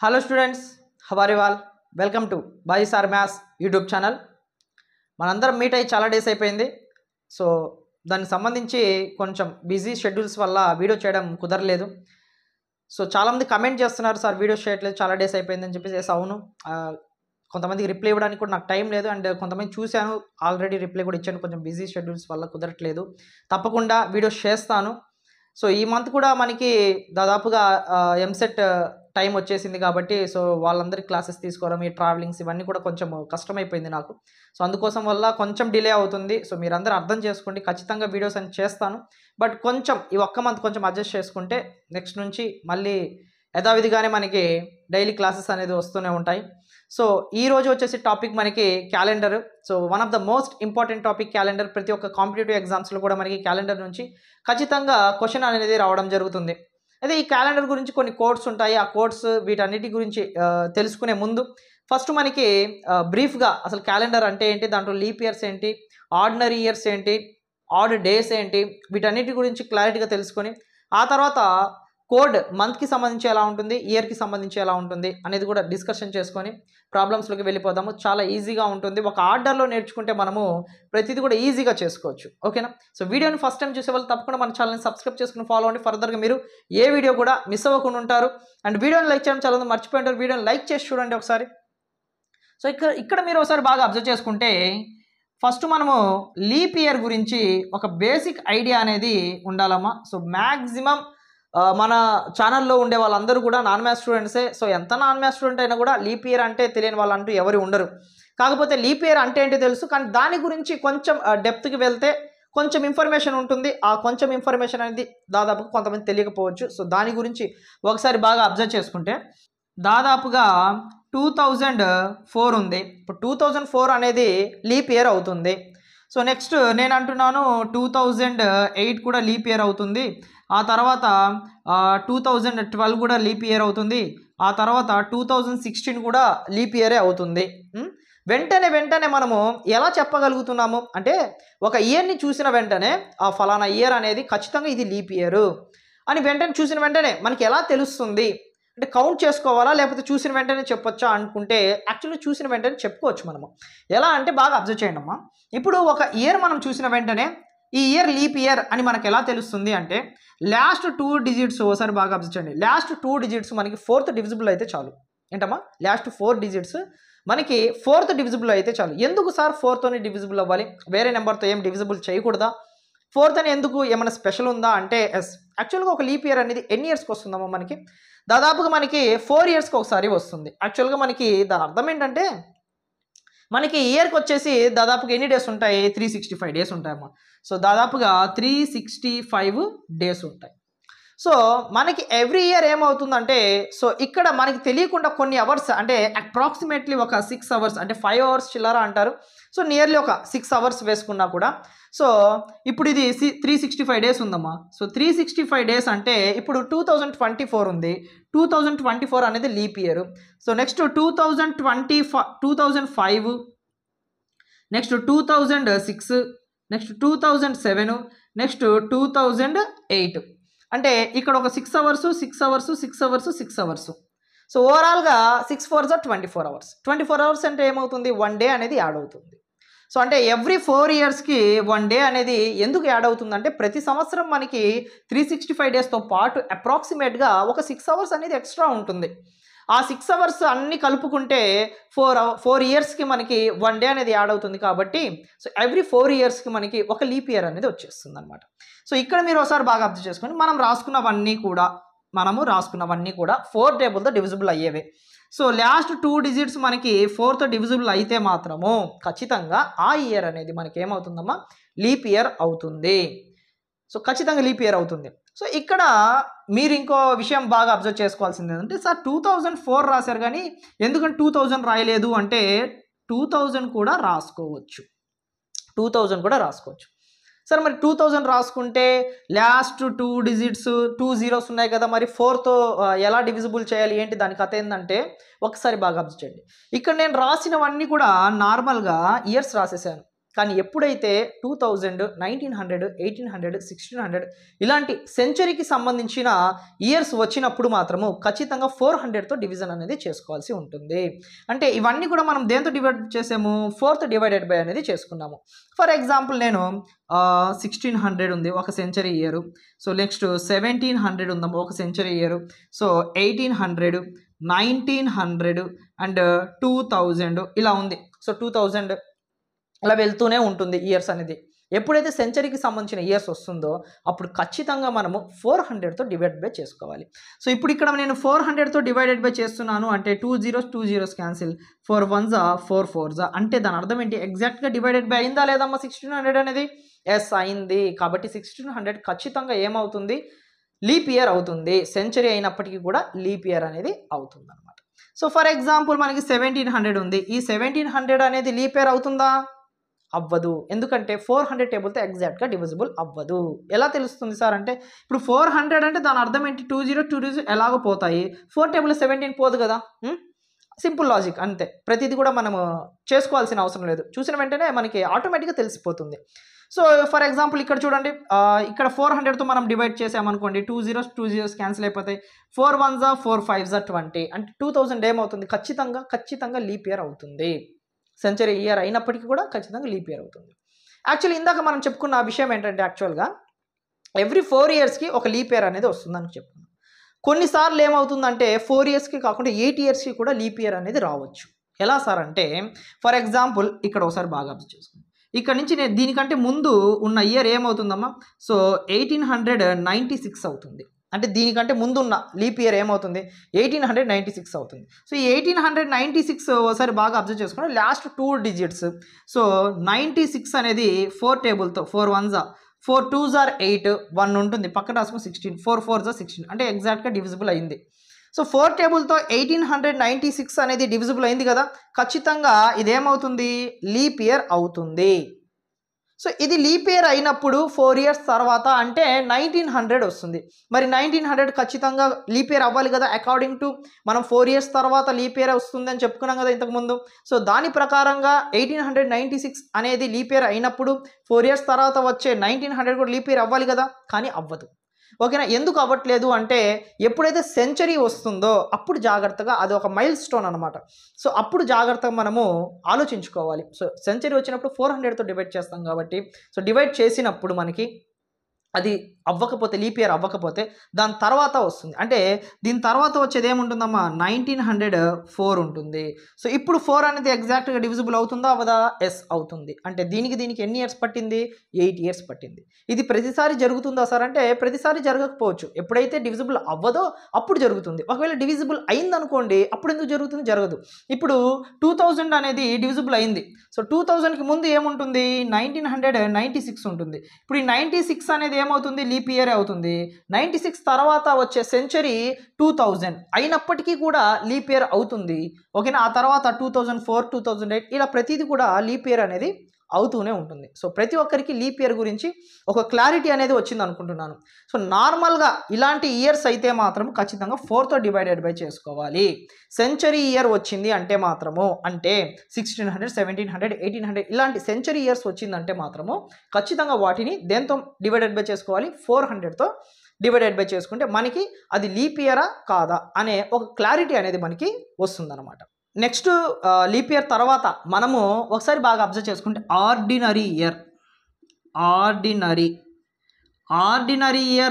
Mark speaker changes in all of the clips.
Speaker 1: Hello students, how are you all? Welcome to Bajisar Maths YouTube channel. మనందరం meet అయ్యి చాలా days అయిపోయింది. So దానికి సంబంధించి కొంచెం బిజీ షెడ్యూల్స్ వల్ల వీడియో చేయడం కుదరలేదు. సో చాలామంది కమెంట్ చేస్తున్నారు, సార్ వీడియో చేయట్లేదు చాలా డేస్ అయిపోయిందని చెప్పేసి. అవును, కొంతమందికి రిప్లై ఇవ్వడానికి కూడా నాకు టైం లేదు, అండ్ కొంతమంది చూశాను ఆల్రెడీ రిప్లై కూడా ఇచ్చాను, కొంచెం బిజీ షెడ్యూల్స్ వల్ల కుదరట్లేదు. తప్పకుండా వీడియోస్ చేస్తాను. సో ఈ మంత్ కూడా మనకి దాదాపుగా ఎంసెట్ టైం వచ్చేసింది కాబట్టి సో వాళ్ళందరి క్లాసెస్ తీసుకోవడం, ఈ ట్రావెలింగ్స్ ఇవన్నీ కూడా కొంచెం కష్టమైపోయింది నాకు. సో అందుకోసం వల్ల కొంచెం డిలే అవుతుంది. సో మీరందరూ అర్థం చేసుకోండి, ఖచ్చితంగా వీడియోస్ అని చేస్తాను. బట్ కొంచెం ఈ ఒక్క మంత్ కొంచెం అడ్జస్ట్ చేసుకుంటే నెక్స్ట్ నుంచి మళ్ళీ యథావిధిగానే మనకి డైలీ క్లాసెస్ అనేది వస్తూనే ఉంటాయి. సో ఈ రోజు వచ్చేసి టాపిక్ మనకి calendar. So one of the most important topic calendar. ప్రతి ఒక్క కాంపిటేటివ్ ఎగ్జామ్స్లో కూడా మనకి క్యాలెండర్ నుంచి ఖచ్చితంగా క్వశ్చన్ అనేది రావడం జరుగుతుంది. అయితే ఈ క్యాలెండర్ గురించి కొన్ని కోడ్స్ ఉంటాయి. ఆ కోడ్స్ వీటన్నిటి గురించి తెలుసుకునే ముందు ఫస్ట్ మనకి బ్రీఫ్గా అసలు క్యాలెండర్ అంటే ఏంటి, దాంట్లో లీప్ ఇయర్స్ ఏంటి, ఆర్డినరీ ఇయర్స్ ఏంటి, ఆడ్ డేస్ ఏంటి, వీటన్నిటి గురించి క్లారిటీగా తెలుసుకొని ఆ తర్వాత కోడ్ మంత్కి సంబంధించి ఎలా ఉంటుంది, ఇయర్కి సంబంధించి ఎలా ఉంటుంది అనేది కూడా డిస్కషన్ చేసుకొని ప్రాబ్లమ్స్లోకి వెళ్ళిపోదాము. చాలా ఈజీగా ఉంటుంది. ఒక ఆర్డర్లో నేర్చుకుంటే మనము ప్రతిదీ కూడా ఈజీగా చేసుకోవచ్చు. ఓకేనా? సో వీడియోని ఫస్ట్ టైం చూసే వాళ్ళు తప్పకుండా మన ఛానల్ని సబ్స్క్రైబ్ చేసుకుని ఫాలో అవ్వండి. ఫర్దర్గా మీరు ఏ వీడియో కూడా మిస్ అవ్వకుండా ఉంటారు. అండ్ వీడియోని లైక్ చేయడం చాలా మర్చిపోయి ఉంటారు. వీడియోని లైక్ చేసి చూడండి ఒకసారి. సో ఇక్కడ మీరు ఒకసారి బాగా అబ్జర్వ్ చేసుకుంటే ఫస్ట్ మనము లీప్ ఇయర్ గురించి ఒక బేసిక్ ఐడియా అనేది ఉండాలమ్మా. సో మ్యాక్సిమం మన ఛానల్లో ఉండే వాళ్ళందరూ కూడా నాన్ మ్యాథ్స్ స్టూడెంట్సే. సో ఎంత నాన్ మ్యాథ్స్ స్టూడెంట్ అయినా కూడా లీప్ ఇయర్ అంటే తెలియని వాళ్ళంటూ ఎవరు ఉండరు. కాకపోతే లీప్ ఇయర్ అంటే ఏంటి తెలుసు, కానీ దాని గురించి కొంచెం డెప్త్కి వెళ్తే కొంచెం ఇన్ఫర్మేషన్ ఉంటుంది. ఆ కొంచెం ఇన్ఫర్మేషన్ అనేది దాదాపు కొంతమంది తెలియకపోవచ్చు. సో దాని గురించి ఒకసారి బాగా అబ్జర్వ్ చేసుకుంటే దాదాపుగా 2004 ఉంది. ఇప్పుడు 2004 అనేది లీప్ ఇయర్ అవుతుంది. సో నెక్స్ట్ నేను అంటున్నాను 2008 కూడా లీప్ ఇయర్ అవుతుంది. ఆ తర్వాత 2012 కూడా లీప్ ఇయర్ అవుతుంది. ఆ తర్వాత 2016 కూడా లీప్ ఇయరే అవుతుంది. వెంటనే మనము ఎలా చెప్పగలుగుతున్నాము అంటే ఒక ఇయర్ని చూసిన వెంటనే ఆ ఫలానా ఇయర్ అనేది ఖచ్చితంగా ఇది లీప్ ఇయర్ అని వెంటనే చూసిన వెంటనే మనకి ఎలా తెలుస్తుంది అంటే కౌంట్ చేసుకోవాలా లేకపోతే చూసిన వెంటనే చెప్పొచ్చా అనుకుంటే యాక్చువల్లీ చూసిన వెంటనే చెప్పుకోవచ్చు మనము. ఎలా అంటే బాగా అబ్జర్వ్ చేయండి అమ్మా. ఇప్పుడు ఒక ఇయర్ మనం చూసిన వెంటనే ఈ ఇయర్ లీప్ ఇయర్ అని మనకు ఎలా తెలుస్తుంది అంటే లాస్ట్ 2 డిజిట్స్ ఒకసారి బాగా అబ్జర్వ్ చేయండి. లాస్ట్ 2 డిజిట్స్ మనకి 4th డివిజిబుల్ అయితే చాలు. ఏంటమ్మా? లాస్ట్ 4 డిజిట్స్ మనకి 4th డివిజిబుల్ అయితే చాలు. ఎందుకు సార్ 4తోని డివిజిబుల్ అవ్వాలి, వేరే నెంబర్తో ఏం డివిజిబుల్ చేయకూడదా? 4th అని ఎందుకు, ఏమైనా స్పెషల్ ఉందా అంటే ఎస్. యాక్చువల్గా ఒక లీప్ ఇయర్ అనేది ఎన్ని ఇయర్స్కి వస్తుందమ్మా మనకి? దాదాపుగా మనకి 4 ఇయర్స్కి ఒకసారి వస్తుంది. యాక్చువల్గా మనకి దాని అర్థం ఏంటంటే మనకి ఇయర్కి వచ్చేసి దాదాపుగా ఎన్ని డేస్ ఉంటాయి? 365 డేస్ ఉంటాయమ్మా. సో దాదాపుగా 365 డేస్ ఉంటాయి. సో మనకి ఎవ్రీ ఇయర్ ఏమవుతుందంటే సో ఇక్కడ మనకి తెలియకుండా కొన్ని అవర్స్ అంటే అప్రాక్సిమేట్లీ ఒక 6 అవర్స్ అంటే 5 అవర్స్ చిల్లర అంటారు. సో నియర్లీ ఒక 6 అవర్స్ వేసుకున్నా కూడా సో ఇప్పుడు ఇది 365 డేస్ ఉందమ్మా. సో 365 డేస్ అంటే ఇప్పుడు 2024 ఉంది. 2024 అనేది leap year. So next 2005, next 2006, next 2007, next 2008 అంటే ఇక్కడ ఒక 6 hours 6 hours 6 hours 6 hours. So ఓవరాల్గా 6 4 24 అవర్స్. 24 అవర్స్ అంటే ఏమవుతుంది? 1 డే అనేది యాడ్ అవుతుంది. సో అంటే ఎవ్రీ 4 ఇయర్స్కి 1 డే అనేది ఎందుకు యాడ్ అవుతుందంటే ప్రతి సంవత్సరం మనకి 365 డేస్తో పాటు అప్రాక్సిమేట్గా ఒక 6 అవర్స్ అనేది ఎక్స్ట్రా ఉంటుంది. ఆ 6 అవర్స్ అన్నీ కలుపుకుంటే 4 ఇయర్స్కి మనకి 1 డే అనేది యాడ్ అవుతుంది. కాబట్టి సో ఎవ్రీ 4 ఇయర్స్కి మనకి ఒక లీప్ ఇయర్ అనేది వచ్చేస్తుంది అనమాట. సో ఇక్కడ మీరు ఒకసారి బాగా అబ్జర్వ్ చేసుకోండి. మనము రాసుకున్నవన్నీ కూడా 4 టేబుల్తో డివిజిబుల్ అయ్యేవే. సో లాస్ట్ 2 డిజిట్స్ మనకి 4th డివిజిబుల్ అయితే మాత్రము ఖచ్చితంగా ఆ ఇయర్ అనేది మనకి ఏమవుతుందమ్మా? లీప్ ఇయర్ అవుతుంది. సో ఖచ్చితంగా లీప్ ఇయర్ అవుతుంది. సో ఇక్కడ మీరు ఇంకో విషయం బాగా అబ్జర్వ్ చేసుకోవాల్సింది ఏంటంటే సార్ 2004 రాశారు కానీ ఎందుకంటే 2000 రాయలేదు అంటే 2000 కూడా రాసుకోవచ్చు. 2000 కూడా రాసుకోవచ్చు. సార్ మరి 2000 రాసుకుంటే లాస్ట్ 2 డిజిట్స్ 2 జీరోస్ ఉన్నాయి కదా, మరి 4తో ఎలా డివిజిబుల్ చేయాలి ఏంటి దాని కథ ఏంటంటే ఒకసారి బాగా అబ్జర్వ్ చేయండి. ఇక్కడ నేను రాసినవన్నీ కూడా నార్మల్గా ఇయర్స్ రాసేసాను, కానీ ఎప్పుడైతే 2000, 1900, 1800, 1600 ఇలాంటి సెంచరీకి సంబంధించిన ఇయర్స్ వచ్చినప్పుడు మాత్రము ఖచ్చితంగా 400తో డివిజన్ అనేది చేసుకోవాల్సి ఉంటుంది. అంటే ఇవన్నీ కూడా మనం దేంతో డివైడ్ చేసాము, 4th డివైడెడ్ బై అనేది చేసుకున్నాము. ఫర్ ఎగ్జాంపుల్ నేను 1600 ఉంది ఒక సెంచరీ ఇయర్. సో నెక్స్ట్ 1700 ఉందాం ఒక సెంచరీ ఇయర్. సో 1800, 1900 అండ్ 2000 ఇలా ఉంది. సో 2000 అలా వెళ్తూనే ఉంటుంది ఇయర్స్ అనేది. ఎప్పుడైతే సెంచరీకి సంబంధించిన ఇయర్స్ వస్తుందో అప్పుడు ఖచ్చితంగా మనము 400తో డివైడ్ బై చేసుకోవాలి. సో ఇప్పుడు ఇక్కడ నేను 400తో డివైడెడ్ బై చేస్తున్నాను అంటే 2 zeros క్యాన్సిల్, 4 1s 4 4s అంటే దాని అర్థం ఏంటి, ఎగ్జాక్ట్గా డివైడెడ్ బై అయిందా లేదమ్మా 1600 అనేది? ఎస్ అయింది. కాబట్టి 1600 ఖచ్చితంగా ఏమవుతుంది, లీప్ ఇయర్ అవుతుంది. సెంచరీ అయినప్పటికీ కూడా లీప్ ఇయర్ అనేది అవుతుంది అనమాట. సో ఫర్ ఎగ్జాంపుల్ మనకి 1700 ఉంది. ఈ 1700 అనేది లీప్ ఇయర్ అవుతుందా? అవ్వదు. ఎందుకంటే 400 టేబుల్తో ఎగ్జాక్ట్గా డివిజిబుల్ అవ్వదు. ఎలా తెలుస్తుంది సార్ అంటే ఇప్పుడు 400 అంటే దాని అర్థం ఏంటి, 20 ఎలాగో పోతాయి, 4 టేబుల్ 17 పోదు కదా. సింపుల్ లాజిక్ అంతే. ప్రతిదీ కూడా మనము చేసుకోవాల్సిన అవసరం లేదు, చూసిన వెంటనే మనకి ఆటోమేటిక్గా తెలిసిపోతుంది. సో ఫర్ ఎగ్జాంపుల్ ఇక్కడ చూడండి, ఇక్కడ 400తో మనం డివైడ్ చేసామనుకోండి, 2 zeros క్యాన్సిల్ అయిపోతాయి, 4 1s 4 5s 20 అంటే 2000 ఏమవుతుంది, ఖచ్చితంగా లీప్ ఇయర్ అవుతుంది. సెంచరీ ఇయర్ అయినప్పటికీ కూడా ఖచ్చితంగా లీప్ ఇయర్ అవుతుంది. యాక్చువల్లీ ఇందాక మనం చెప్పుకున్న విషయం ఏంటంటే యాక్చువల్గా ఎవ్రీ 4 ఇయర్స్కి ఒక లీప్ ఇయర్ అనేది వస్తుందని చెప్పుకున్నాం. కొన్నిసార్లు ఏమవుతుందంటే 4 ఇయర్స్కి కాకుండా 8 ఇయర్స్కి కూడా లీప్ ఇయర్ అనేది రావచ్చు. ఎలా సార్ అంటే ఫర్ ఎగ్జాంపుల్ ఇక్కడ ఒకసారి బాగా అబ్జర్వ్ చేసుకోండి. ఇక్కడ నుంచి నేను దీనికంటే ముందు ఉన్న ఇయర్ ఏమవుతుందమ్మా, సో 1896 అవుతుంది. అంటే దీనికంటే ముందున్న లీప్ ఇయర్ ఏమవుతుంది, 1896 అవుతుంది. సో ఈ 1896 ఒకసారి బాగా అబ్జర్వ్ చేసుకోండి, లాస్ట్ 2 digits. సో 96 అనేది 4 టేబుల్తో 4 1s 4 2s 8 1 ఉంటుంది, పక్కన రాసుకుని 16 4 4s 16 అంటే ఎగ్జాక్ట్గా డివిజిబుల్ అయింది. సో 4 టేబుల్తో 1896 అనేది డివిజిబుల్ అయింది కదా, ఖచ్చితంగా ఇదేమవుతుంది, లీప్ ఇయర్ అవుతుంది. సో ఇది లీప్ ఇయర్ అయినప్పుడు 4 ఇయర్స్ తర్వాత అంటే 1900 వస్తుంది. మరి 1900 ఖచ్చితంగా లీప్ ఇయర్ అవ్వాలి కదా, అకార్డింగ్ టు మనం 4 ఇయర్స్ తర్వాత లీప్ ఇయర్ వస్తుంది అని చెప్పుకున్నాం కదా ఇంతకుముందు. సో దాని ప్రకారంగా 1896 అనేది లీప్ ఇయర్ అయినప్పుడు 4 ఇయర్స్ తర్వాత వచ్చే 1900 కూడా లీప్ ఇయర్ అవ్వాలి కదా, కానీ అవ్వదు. ఓకేనా, ఎందుకు అవ్వట్లేదు అంటే ఎప్పుడైతే సెంచరీ వస్తుందో అప్పుడు జాగ్రత్తగా, అది ఒక మైల్ స్టోన్ అనమాట. సో అప్పుడు జాగ్రత్తగా మనము ఆలోచించుకోవాలి. సో సెంచరీ వచ్చినప్పుడు 400తో డివైడ్ చేస్తాం కాబట్టి, సో డివైడ్ చేసినప్పుడు మనకి అది అవ్వకపోతే, లీప్ ఇయర్ అవ్వకపోతే దాని తర్వాత వస్తుంది. అంటే దీని తర్వాత వచ్చేది ఏముంటుందమ్మా, 1904 ఉంటుంది. సో ఇప్పుడు 4 అనేది ఎగ్జాక్ట్గా డివిజిబుల్ అవుతుందా అవ్వదా? ఎస్ అవుతుంది. అంటే దీనికి ఎన్ని ఇయర్స్ పట్టింది, 8 ఇయర్స్ పట్టింది. ఇది ప్రతిసారి జరుగుతుందా సార్ అంటే ప్రతిసారి జరగకపోవచ్చు. ఎప్పుడైతే డివిజిబుల్ అవ్వదో అప్పుడు జరుగుతుంది. ఒకవేళ డివిజిబుల్ అయిందనుకోండి అప్పుడు ఎందుకు జరుగుతుంది, జరగదు. ఇప్పుడు 2000 అనేది డివిజిబుల్ అయింది. సో 2000కి ముందు ఏముంటుంది, 1996 ఉంటుంది. ఇప్పుడు ఈ 96 అనేది ఏమవుతుంది, లీప్ ఇయర్ అవుతుంది. 96 తర్వాత వచ్చే సెంచరీ 2000 అయినప్పటికీ కూడా లీప్ ఇయర్ అవుతుంది. ఓకేనా, ఆ తర్వాత 2004 2008 ఇలా ప్రతిదీ కూడా లీప్ ఇయర్ అనేది అవుతూనే ఉంటుంది. సో ప్రతి ఒక్కరికి లీప్ ఇయర్ గురించి ఒక క్లారిటీ అనేది వచ్చింది అనుకుంటున్నాను. సో నార్మల్గా ఇలాంటి ఇయర్స్ అయితే మాత్రం ఖచ్చితంగా 4తో డివైడెడ్ బై చేసుకోవాలి. సెంచరీ ఇయర్ వచ్చింది అంటే మాత్రము, అంటే 1600 1700 1800 ఇలాంటి సెంచరీ ఇయర్స్ వచ్చిందంటే మాత్రము ఖచ్చితంగా వాటిని దేంతో డివైడెడ్ బై చేసుకోవాలి, 400తో డివైడెడ్ బై చేసుకుంటే మనకి అది లీప్ ఇయరా కాదా అనే ఒక క్లారిటీ అనేది మనకి వస్తుందన్నమాట. నెక్స్ట్ లీప్ ఇయర్ తర్వాత మనము ఒకసారి బాగా అబ్జర్వ్ చేసుకుంటే ఆర్డినరీ ఇయర్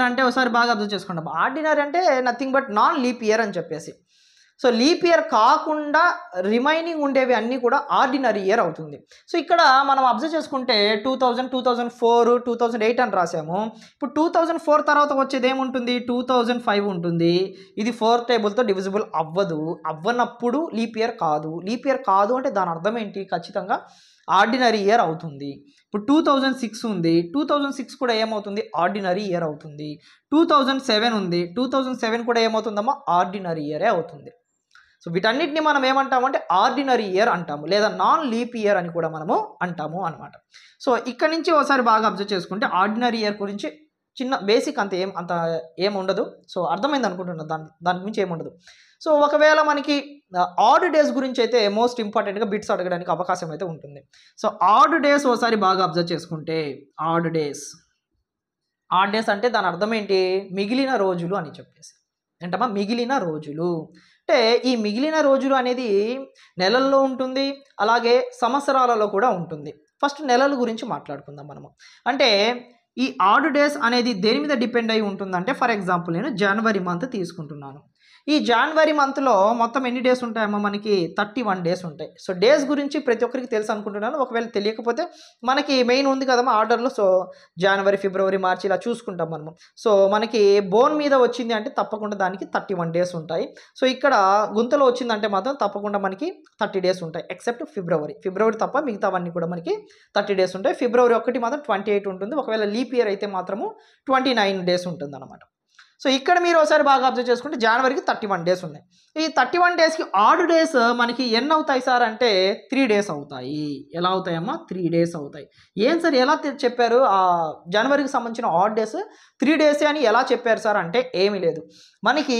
Speaker 1: అంటే ఒకసారి బాగా అబ్జర్వ్ చేసుకుంటాం. ఆర్డినరీ అంటే nothing but non leap year అని చెప్పేసి. సో లీప్ ఇయర్ కాకుండా రిమైనింగ్ ఉండేవి అన్నీ కూడా ఆర్డినరీ ఇయర్ అవుతుంది. సో ఇక్కడ మనం అబ్జర్వ్ చేసుకుంటే 2000 2004 2008 అని రాసాము. ఇప్పుడు 2004 తర్వాత వచ్చేది ఏముంటుంది, 2005 ఉంటుంది. ఇది 4 టేబుల్తో డివిజిబుల్ అవ్వనప్పుడు లీప్ ఇయర్ కాదు. లీప్ ఇయర్ కాదు అంటే దాని అర్థం ఏంటి, ఖచ్చితంగా ఆర్డినరీ ఇయర్ అవుతుంది. ఇప్పుడు 2006 ఉంది, 2006 కూడా ఏమవుతుంది, ఆర్డినరీ ఇయర్ అవుతుంది. 2007 ఉంది, 2007 కూడా ఏమవుతుందమ్మా, ఆర్డినరీ ఇయరే అవుతుంది. సో వీటన్నిటిని మనం ఏమంటామంటే ఆర్డినరీ ఇయర్ అంటాము, లేదా నాన్ లీప్ ఇయర్ అని కూడా మనము అంటాము అనమాట. సో ఇక్కడ నుంచి ఒకసారి బాగా అబ్జర్వ్ చేసుకుంటే ఆర్డినరీ ఇయర్ గురించి చిన్న బేసిక్ అంత ఏం ఉండదు. సో అర్థమైంది అనుకుంటున్నాను, దాని గురించి ఏముండదు. సో ఒకవేళ మనకి ఆడ్ డేస్ గురించి అయితే మోస్ట్ ఇంపార్టెంట్గా బిట్స్ అడగడానికి అవకాశం అయితే ఉంటుంది. సో ఆడ్ డేస్ ఒకసారి బాగా అబ్జర్వ్ చేసుకుంటే, ఆడ్ డేస్ అంటే దాని అర్థం ఏంటి? మిగిలిన రోజులు అని చెప్పేసి. ఏంటమ్మా? మిగిలిన రోజులు. అంటే ఈ మిగిలిన రోజులు అనేది నెలల్లో ఉంటుంది, అలాగే సంవత్సరాలలో కూడా ఉంటుంది. ఫస్ట్ నెలల గురించి మాట్లాడుకుందాం మనము. అంటే ఈ ఆడ్ డేస్ అనేది దేని మీద డిపెండ్ అయి ఉంటుందంటే, ఫర్ ఎగ్జాంపుల్ నేను జనవరి మంత్ తీసుకుంటున్నాను. ఈ జనవరి మంత్లో మొత్తం ఎన్ని డేస్ ఉంటాయమ్మా? మనకి 31 డేస్ ఉంటాయి. సో డేస్ గురించి ప్రతి ఒక్కరికి తెలుసు అనుకుంటున్నాను. ఒకవేళ తెలియకపోతే మనకి మెయిన్ ఉంది కదమ్మా ఆర్డర్లో. సో జనవరి, ఫిబ్రవరి, మార్చి ఇలా చూసుకుంటాం మనము. సో మనకి బోన్ మీద వచ్చింది అంటే తప్పకుండా దానికి 31 డేస్ ఉంటాయి. సో ఇక్కడ గుంతలో వచ్చిందంటే మాత్రం తప్పకుండా మనకి 30 డేస్ ఉంటాయి, ఎక్సెప్ట్ ఫిబ్రవరి తప్ప మిగతావన్నీ కూడా మనకి 30 డేస్ ఉంటాయి. ఫిబ్రవరి 1 మాత్రం 28 ఉంటుంది. ఒకవేళ లీప్ ఇయర్ అయితే మాత్రము 29 డేస్ ఉంటుంది అనమాట. సో ఇక్కడ మీరు ఒకసారి బాగా అబ్జర్వ్ చేసుకుంటే జనవరికి 31 డేస్ ఉన్నాయి. ఈ 31 డేస్కి ఆడ్ డేస్ మనకి ఎన్ని అవుతాయి సార్ అంటే 3 డేస్ అవుతాయి. ఎలా అవుతాయమ్మా? 3 డేస్ అవుతాయి. ఏం సార్ ఎలా చెప్పారు? జనవరికి సంబంధించిన ఆడ్ డేస్ 3 డేసే అని ఎలా చెప్పారు సార్ అంటే ఏమీ లేదు. మనకి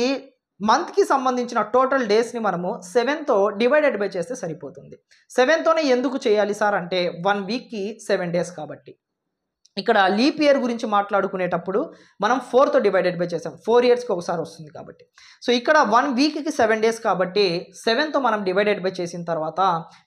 Speaker 1: మంత్కి సంబంధించిన టోటల్ డేస్ని మనము 7తో డివైడెడ్ బై చేస్తే సరిపోతుంది. 7తోనే ఎందుకు చేయాలి సార్ అంటే 1 వీక్కి 7 డేస్ కాబట్టి. ఇక్కడ లీప్ ఇయర్ గురించి మాట్లాడుకునేటప్పుడు మనం 4తో డివైడెడ్ బై చేసాం, 4 ఇయర్స్కి ఒకసారి వస్తుంది కాబట్టి. సో ఇక్కడ 1 వీక్కి 7 డేస్ కాబట్టి 7తో మనం డివైడెడ్ బై చేసిన తర్వాత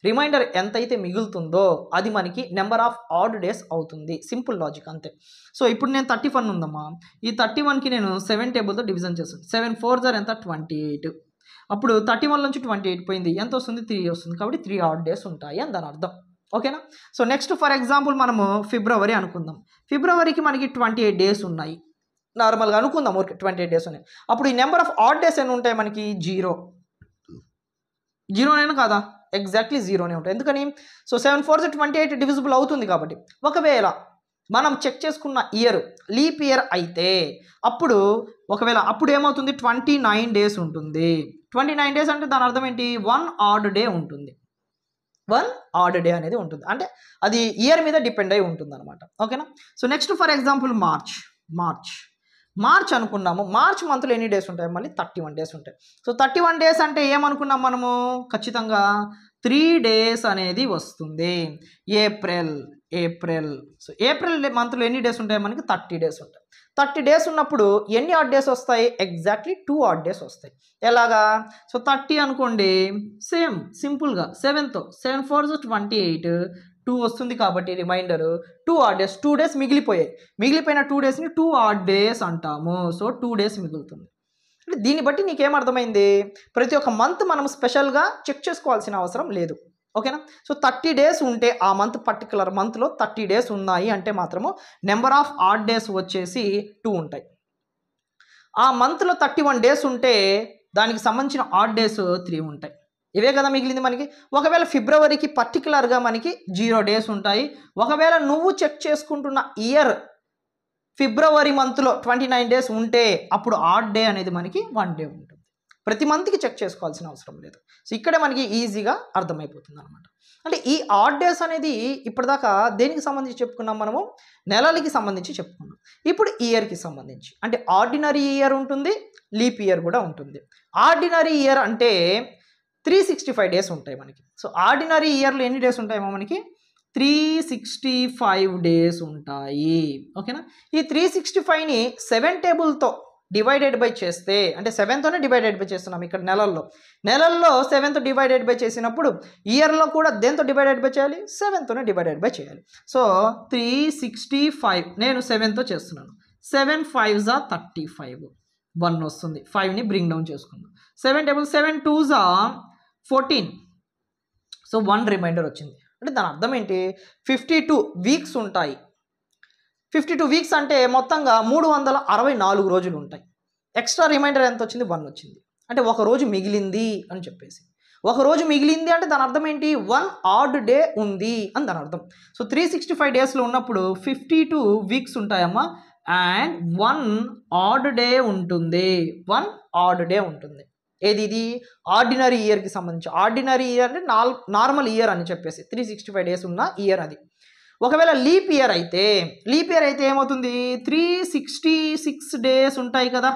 Speaker 1: రిమైండర్ ఎంతైతే మిగులుతుందో అది మనకి నెంబర్ ఆఫ్ ఆడ్ డేస్ అవుతుంది. సింపుల్ లాజిక్ అంతే. సో ఇప్పుడు నేను 31 ఉందమ్మా, ఈ 31కి నేను 7 టేబుల్తో డివిజన్ చేస్తాను. 7 4 ఎంత? 28. అప్పుడు 31 నుంచి 28 పోయింది, ఎంత వస్తుంది? 3 వస్తుంది. కాబట్టి 3 ఆడ్ డేస్ ఉంటాయి అని దాని అర్థం. ఓకేనా? సో నెక్స్ట్ ఫర్ ఎగ్జాంపుల్ మనము ఫిబ్రవరి అనుకుందాం. ఫిబ్రవరికి మనకి 28 డేస్ ఉన్నాయి. నార్మల్గా అనుకుందాం, ఓకే 28 డేస్ ఉన్నాయి. అప్పుడు ఈ నెంబర్ ఆఫ్ ఆడ్ డేస్ ఎన్ని ఉంటాయి మనకి? 0 కాదా? ఎగ్జాక్ట్లీ 0 ఉంటాయి. ఎందుకని? సో 7 4 28 డివిజిబుల్ అవుతుంది కాబట్టి. ఒకవేళ మనం చెక్ చేసుకున్న ఇయర్ లీప్ ఇయర్ అయితే అప్పుడు అప్పుడు ఏమవుతుంది? 29 డేస్ ఉంటుంది. 29 డేస్ అంటే దాని అర్థం ఏంటి? 1 ఆడ్ డే ఉంటుంది. 1 ఆడ్ డే అనేది ఉంటుంది. అంటే అది ఇయర్ మీద డిపెండ్ అయి ఉంటుంది అనమాట. ఓకేనా? So next for example March అనుకున్నాము. మార్చ్ మంత్లో ఎన్ని డేస్ ఉంటాయి? మళ్ళీ 31 డేస్ ఉంటాయి. సో 31 డేస్ అంటే ఏమనుకున్నాం మనము? ఖచ్చితంగా 3 డేస్ అనేది వస్తుంది. ఏప్రిల్. సో ఏప్రిల్ మంత్లో ఎన్ని డేస్ ఉంటాయి? మనకి 30 డేస్ ఉంటాయి. 30 డేస్ ఉన్నప్పుడు ఎన్ని ఆడ్ డేస్ వస్తాయి? ఎగ్జాక్ట్లీ 2 ఆడ్ డేస్ వస్తాయి. ఎలాగా? సో 30 అనుకోండి, సేమ్ సింపుల్గా 7తో 7 4 28 2 వస్తుంది కాబట్టి రిమైండర్ 2 ఆడ్ డేస్. 2 డేస్ మిగిలిపోయిన 2 డేస్ని 2 ఆడ్ డేస్ అంటాము. సో 2 డేస్ మిగులుతుంది. అంటే దీన్ని బట్టి నీకేం అర్థమైంది? ప్రతి ఒక్క మంత్ మనం స్పెషల్గా చెక్ చేసుకోవాల్సిన అవసరం లేదు. ఓకేనా? సో 30 డేస్ ఉంటే ఆ మంత్ పర్టికులర్ మంత్లో 30 డేస్ ఉన్నాయి అంటే మాత్రము నెంబర్ ఆఫ్ ఆడ్ డేస్ వచ్చేసి 2 ఉంటాయి. ఆ మంత్లో 31 డేస్ ఉంటే దానికి సంబంధించిన ఆడ్ డేస్ 3 ఉంటాయి. ఇవే కదా మిగిలింది మనకి. ఒకవేళ ఫిబ్రవరికి పర్టికులర్గా మనకి 0 డేస్ ఉంటాయి. ఒకవేళ నువ్వు చెక్ చేసుకుంటున్న ఇయర్ ఫిబ్రవరి మంత్లో 29 డేస్ ఉంటే అప్పుడు ఆడ్ డే అనేది మనకి 1 డే ఉంటుంది. ప్రతి మంత్కి చెక్ చేసుకోవాల్సిన అవసరం లేదు. సో ఇక్కడే మనకి ఈజీగా అర్థమైపోతుంది అనమాట. అంటే ఈ ఆడ్ డేస్ అనేది ఇప్పటిదాకా దేనికి సంబంధించి చెప్పుకున్నాం మనము? నెలలకి సంబంధించి చెప్పుకున్నాం. ఇప్పుడు ఇయర్కి సంబంధించి అంటే ఆర్డినరీ ఇయర్ ఉంటుంది, లీప్ ఇయర్ కూడా ఉంటుంది. ఆర్డినరీ ఇయర్ అంటే 365 డేస్ ఉంటాయి మనకి. సో ఆర్డినరీ ఇయర్లో ఎన్ని డేస్ ఉంటాయేమో మనకి? 365 డేస్ ఉంటాయి. ఓకేనా? ఈ 365ని 7 టేబుల్తో డివైడెడ్ బై చేస్తే, అంటే 7తోనే డివైడెడ్ బై చేస్తున్నాం ఇక్కడ నెలల్లో 7తో డివైడెడ్ బై చేసినప్పుడు ఇయర్లో కూడా దేంతో డివైడెడ్ బై చేయాలి? 7తోనే డివైడెడ్ బై చేయాలి. సో 365 నేను 7తో చేస్తున్నాను. 7 5 35 1 వస్తుంది. 5ని బ్రింగ్ డౌన్ చేసుకుందాం. 7 టేబుల్ 7 2 14. సో 1 రిమైండర్ వచ్చింది. అంటే దాని అర్థం ఏంటి? 52 వీక్స్ ఉంటాయి. 52 వీక్స్ అంటే మొత్తంగా 364 రోజులు ఉంటాయి. ఎక్స్ట్రా రిమైండర్ ఎంత వచ్చింది? 1 వచ్చింది. అంటే ఒక రోజు మిగిలింది అని చెప్పేసి. ఒక రోజు మిగిలింది అంటే దాని అర్థం ఏంటి? 1 ఆడ్ డే ఉంది అని దాని అర్థం. సో 365 డేస్లో ఉన్నప్పుడు 52 వీక్స్ ఉంటాయమ్మా, అండ్ 1 ఆడ్ డే ఉంటుంది. 1 ఆడ్ డే ఉంటుంది. ఏది? ఇది ఆర్డినరీ ఇయర్కి సంబంధించి. ఆర్డినరీ ఇయర్ అంటే నార్మల్ ఇయర్ అని చెప్పేసి 365 డేస్ ఉన్న ఇయర్ అది. ఒకవేళ లీప్ ఇయర్ అయితే ఏమవుతుంది, 366 డేస్ ఉంటాయి కదా,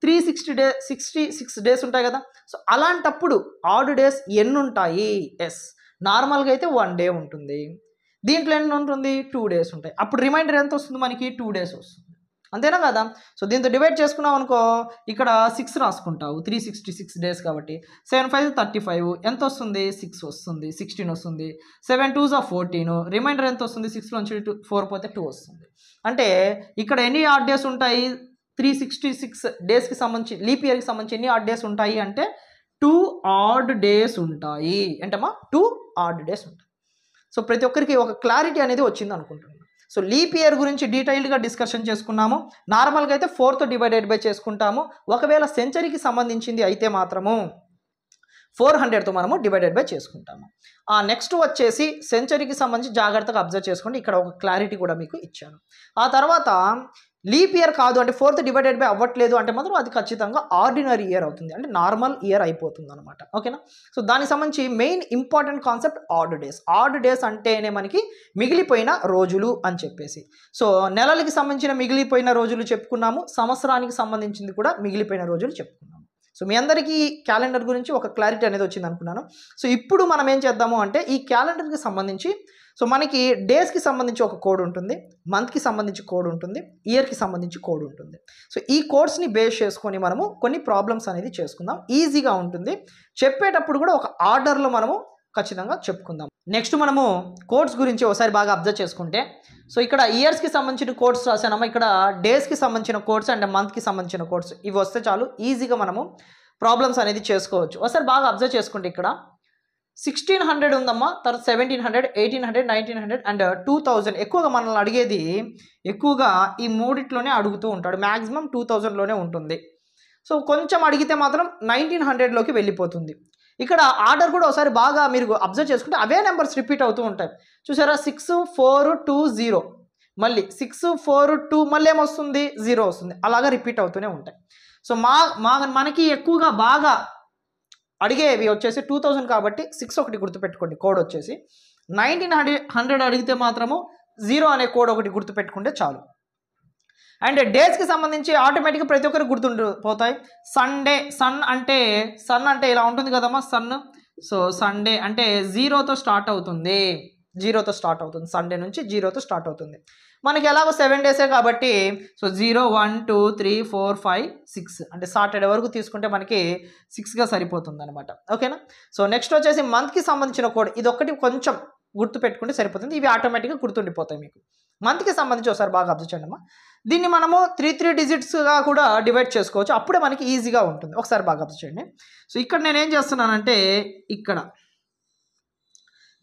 Speaker 1: 66 డేస్ ఉంటాయి కదా. సో అలాంటప్పుడు ఆడ్ డేస్ ఎన్ని ఉంటాయి? ఎస్, నార్మల్గా అయితే 1 డే ఉంటుంది, దీంట్లో ఎన్ని ఉంటుంది, 2 డేస్ ఉంటాయి. అప్పుడు రిమైండర్ ఎంత వస్తుంది మనకి, 2 డేస్ వస్తుంది, అంతేనా కదా. సో దీంతో డివైడ్ చేసుకున్నాం అనుకో, ఇక్కడ 6 రాసుకుంటావు, 366 డేస్ కాబట్టి 7 5 35 ఎంత వస్తుంది, 6 వస్తుంది, 16 వస్తుంది, 7 2 14, రిమైండర్ ఎంత వస్తుంది, 6 నుంచి 4 పోతే 2 వస్తుంది. అంటే ఇక్కడ ఎన్ని ఆడ్ డేస్ ఉంటాయి, 366 డేస్కి సంబంధించి లీప్ ఇయర్కి సంబంధించి ఎన్ని ఆడ్ డేస్ ఉంటాయి అంటే 2 ఆడ్ డేస్ ఉంటాయి. ఏంటమ్మా, 2 ఆడ్ డేస్ ఉంటాయి. సో ప్రతి ఒక్కరికి ఒక క్లారిటీ అనేది వచ్చింది అనుకుంటున్నాను. సో లీప్ ఇయర్ గురించి డీటెయిల్డ్గా డిస్కషన్ చేసుకున్నాము. నార్మల్గా అయితే 4తో డివైడెడ్ బై చేసుకుంటాము. ఒకవేళ సెంచరీకి సంబంధించింది అయితే మాత్రము 400తో మనము డివైడెడ్ బై చేసుకుంటాము. నెక్స్ట్ వచ్చేసి సెంచరీకి సంబంధించి జాగ్రత్తగా అబ్జర్వ్ చేసుకోండి, ఇక్కడ ఒక క్లారిటీ కూడా మీకు ఇచ్చాను. ఆ తర్వాత లీప్ ఇయర్ కాదు అంటే 4th డివైడెడ్ బై అవ్వట్లేదు అంటే మాత్రం అది ఖచ్చితంగా ఆర్డినరీ ఇయర్ అవుతుంది, అంటే నార్మల్ ఇయర్ అయిపోతుంది అనమాట. ఓకేనా. సో దానికి సంబంధించి main important concept odd days. Odd days అంటేనే మనకి మిగిలిపోయిన రోజులు అని చెప్పేసి. సో నెలలకి సంబంధించిన మిగిలిపోయిన రోజులు చెప్పుకున్నాము, సంవత్సరానికి సంబంధించింది కూడా మిగిలిపోయిన రోజులు చెప్పుకున్నాము. సో మీ అందరికీ క్యాలెండర్ గురించి ఒక క్లారిటీ అనేది వచ్చింది అనుకున్నాను. సో ఇప్పుడు మనం ఏం చేద్దాము అంటే ఈ క్యాలెండర్కి సంబంధించి సో మనకి డేస్కి సంబంధించి ఒక కోడ్ ఉంటుంది, మంత్కి సంబంధించి కోడ్ ఉంటుంది, ఇయర్కి సంబంధించి కోడ్ ఉంటుంది. సో ఈ కోడ్స్ని బేస్ చేసుకొని మనము కొన్ని ప్రాబ్లమ్స్ అనేది చేసుకుందాం, ఈజీగా ఉంటుంది. చెప్పేటప్పుడు కూడా ఒక ఆర్డర్లో మనము ఖచ్చితంగా చెప్పుకుందాం. నెక్స్ట్ మనము కోడ్స్ గురించి ఒకసారి బాగా అబ్జర్వ్ చేసుకుంటే, సో ఇక్కడ ఇయర్స్కి సంబంధించిన కోడ్స్ రాసానమ్మా, ఇక్కడ డేస్కి సంబంధించిన కోడ్స్ అండ్ మంత్కి సంబంధించిన కోడ్స్ ఇవి వస్తే చాలు, ఈజీగా మనము ప్రాబ్లమ్స్ అనేది చేసుకోవచ్చు. ఒకసారి బాగా అబ్జర్వ్ చేసుకుంటే ఇక్కడ 1600 ఉందమ్మా, తర్వాత 1700, 1800, 1900 అండ్ 2000. ఎక్కువగా మనల్ని అడిగేది ఎక్కువగా ఈ మూడిట్లోనే అడుగుతూ ఉంటాడు, మ్యాక్సిమం 2000లోనే ఉంటుంది. సో కొంచెం అడిగితే మాత్రం 1900లోకి వెళ్ళిపోతుంది. ఇక్కడ ఆర్డర్ కూడా ఒకసారి బాగా మీరు అబ్జర్వ్ చేసుకుంటే అవే నెంబర్స్ రిపీట్ అవుతూ ఉంటాయి. చూసారా, 6 4 2 0, మళ్ళీ 6 4 2, మళ్ళీ ఏమొస్తుంది, 0 వస్తుంది, అలాగా రిపీట్ అవుతూనే ఉంటాయి. సో మనకి ఎక్కువగా బాగా అడిగేవి వచ్చేసి 2000 కాబట్టి 6 ఒకటి గుర్తుపెట్టుకోండి, కోడ్ వచ్చేసి 1900 అడిగితే మాత్రము 0 అనే కోడ్ ఒకటి గుర్తుపెట్టుకుంటే చాలు. అండ్ డేస్కి సంబంధించి ఆటోమేటిక్గా ప్రతి ఒక్కరికి గుర్తుండిపోతాయి. సండే, సన్ అంటే ఇలా ఉంటుంది కదమ్మా, సన్. సో సండే అంటే 0తో స్టార్ట్ అవుతుంది, సండే నుంచి 0తో స్టార్ట్ అవుతుంది. మనకి ఎలాగో 7 డేసే కాబట్టి సో 0 1 2 3 4 5 6 అంటే సాటర్డే వరకు తీసుకుంటే మనకి 6గా సరిపోతుంది అనమాట. ఓకేనా. సో నెక్స్ట్ వచ్చేసి మంత్కి సంబంధించిన కోడ్, ఇది ఒక్కటి కొంచెం గుర్తు పెట్టుకుంటే సరిపోతుంది, ఇవి ఆటోమేటిక్గా గుర్తుండిపోతాయి మీకు. మంత్కి సంబంధించి ఒకసారి బాగా అబ్జర్వ్ చేయండి అమ్మా, దీన్ని మనము 3 డిజిట్స్గా కూడా డివైడ్ చేసుకోవచ్చు, అప్పుడే మనకి ఈజీగా ఉంటుంది. ఒకసారి బాగా అబ్జర్వ్ చేయండి. సో ఇక్కడ నేనేం చేస్తున్నానంటే ఇక్కడ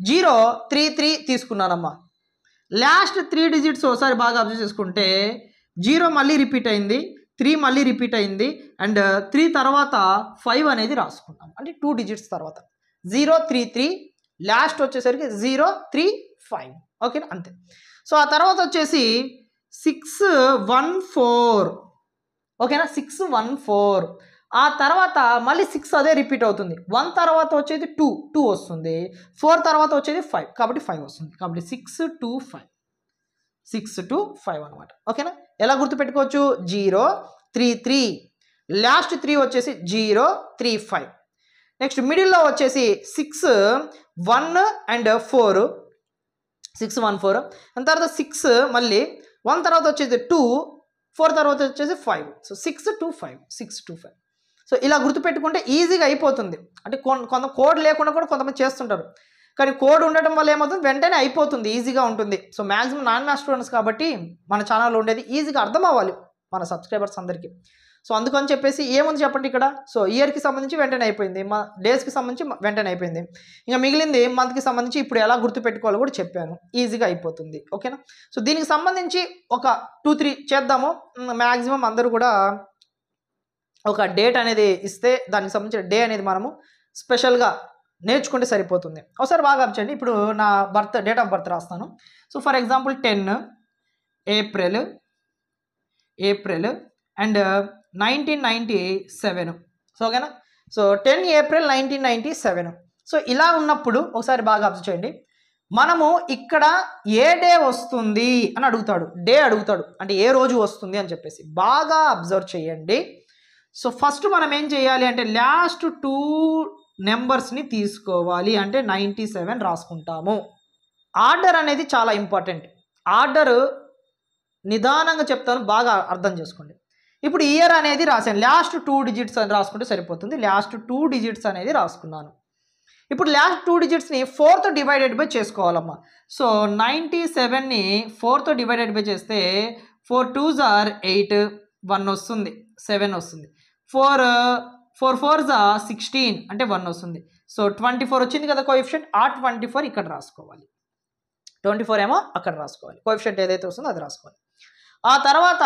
Speaker 1: 0 3 3 తీసుకున్నానమ్మా, లాస్ట్ 3 డిజిట్స్ ఒకసారి బాగా అబ్జర్వ్ చేసుకుంటే 0 మళ్ళీ రిపీట్ అయింది, 3 మళ్ళీ రిపీట్ అయింది అండ్ 3 తర్వాత 5 అనేది రాసుకున్నాం, అంటే 2 డిజిట్స్ తర్వాత 0 3 3, లాస్ట్ వచ్చేసరికి 0 3 5. ఓకేనా, అంతే. సో ఆ తర్వాత వచ్చేసి 6 1 4, ఓకేనా, 6 1 4. ఆ తర్వాత మళ్ళీ 6 అదే రిపీట్ అవుతుంది, 1 తర్వాత వచ్చేది 2 వస్తుంది, 4 తర్వాత వచ్చేది 5 కాబట్టి 5 వస్తుంది, కాబట్టి 6 2 5 అనమాట. ఓకేనా. ఎలా గుర్తుపెట్టుకోవచ్చు, 0 3 3, లాస్ట్ 3 వచ్చేసి 0 3 5. నెక్స్ట్ మిడిల్లో వచ్చేసి 6 1 అండ్ 4, 6 1 4. అండ్ తర్వాత 6 మళ్ళీ 1 తర్వాత వచ్చేసి 2, 4 తర్వాత వచ్చేసి 5. సో 6 2 5, 6 2 5. సో ఇలా గుర్తుపెట్టుకుంటే ఈజీగా అయిపోతుంది. అంటే కొంత కోడ్ లేకుండా కూడా కొంతమంది చేస్తుంటారు, కానీ కోడ్ ఉండటం వల్ల ఏమవుతుంది, వెంటనే అయిపోతుంది, ఈజీగా ఉంటుంది. So maximum non maths students కాబట్టి మన ఛానల్లో ఉండేది ఈజీగా అర్థం అవ్వాలి మన సబ్స్క్రైబర్స్ అందరికీ. సో అందుకని చెప్పేసి ఏముంది చెప్పండి ఇక్కడ, సో ఇయర్కి సంబంధించి వెంటనే అయిపోయింది, డేస్కి సంబంధించి వెంటనే అయిపోయింది, ఇంకా మిగిలింది మంత్కి సంబంధించి ఇప్పుడు ఎలా గుర్తుపెట్టుకోవాలో కూడా చెప్పాను, ఈజీగా అయిపోతుంది. ఓకేనా. సో దీనికి సంబంధించి ఒక 2 3 చేద్దాము. మ్యాక్సిమం అందరూ కూడా ఒక డేట్ అనేది ఇస్తే దానికి సంబంధించిన డే అనేది మనము స్పెషల్గా నేర్చుకుంటే సరిపోతుంది. ఒకసారి బాగా అబ్జర్వ్. ఇప్పుడు నా డేట్ ఆఫ్ బర్త్ రాస్తాను. So for example 10 April and 1997. So ఓకేనా. So 10 April 1997. సో ఇలా ఉన్నప్పుడు ఒకసారి బాగా అబ్జర్వ్ చేయండి, మనము ఇక్కడ ఏ డే వస్తుంది అని అడుగుతాడు, డే అడుగుతాడు, అంటే ఏ రోజు వస్తుంది అని చెప్పేసి బాగా అబ్జర్వ్ చేయండి. సో ఫస్ట్ మనం ఏం చేయాలి అంటే లాస్ట్ 2 నెంబర్స్ని తీసుకోవాలి, అంటే 97 రాసుకుంటాము. ఆర్డర్ అనేది చాలా ఇంపార్టెంట్. ఆర్డర్ నిదానంగా చెప్తాను, బాగా అర్థం చేసుకోండి. ఇప్పుడు ఇయర్ అనేది రాశాను, లాస్ట్ 2 డిజిట్స్ అని రాసుకుంటే సరిపోతుంది. లాస్ట్ 2 డిజిట్స్ అనేది రాసుకున్నాను. ఇప్పుడు లాస్ట్ 2 డిజిట్స్ని 4తో డివైడెడ్ బై చేసుకోవాలమ్మా. సో 97ని 4తో డివైడెడ్ బై చేస్తే 4 2s are 8, 1 వస్తుంది, 7 వస్తుంది. 4 4s are 16 అంటే 1 వస్తుంది. సో 24 వచ్చింది కదా కోఎఫిషియంట్, ఆ 24 ఇక్కడ రాసుకోవాలి. 24 ఏమో అక్కడ రాసుకోవాలి. కోఎఫిషియంట్ ఏదైతే వస్తుందో అది రాసుకోవాలి. ఆ తర్వాత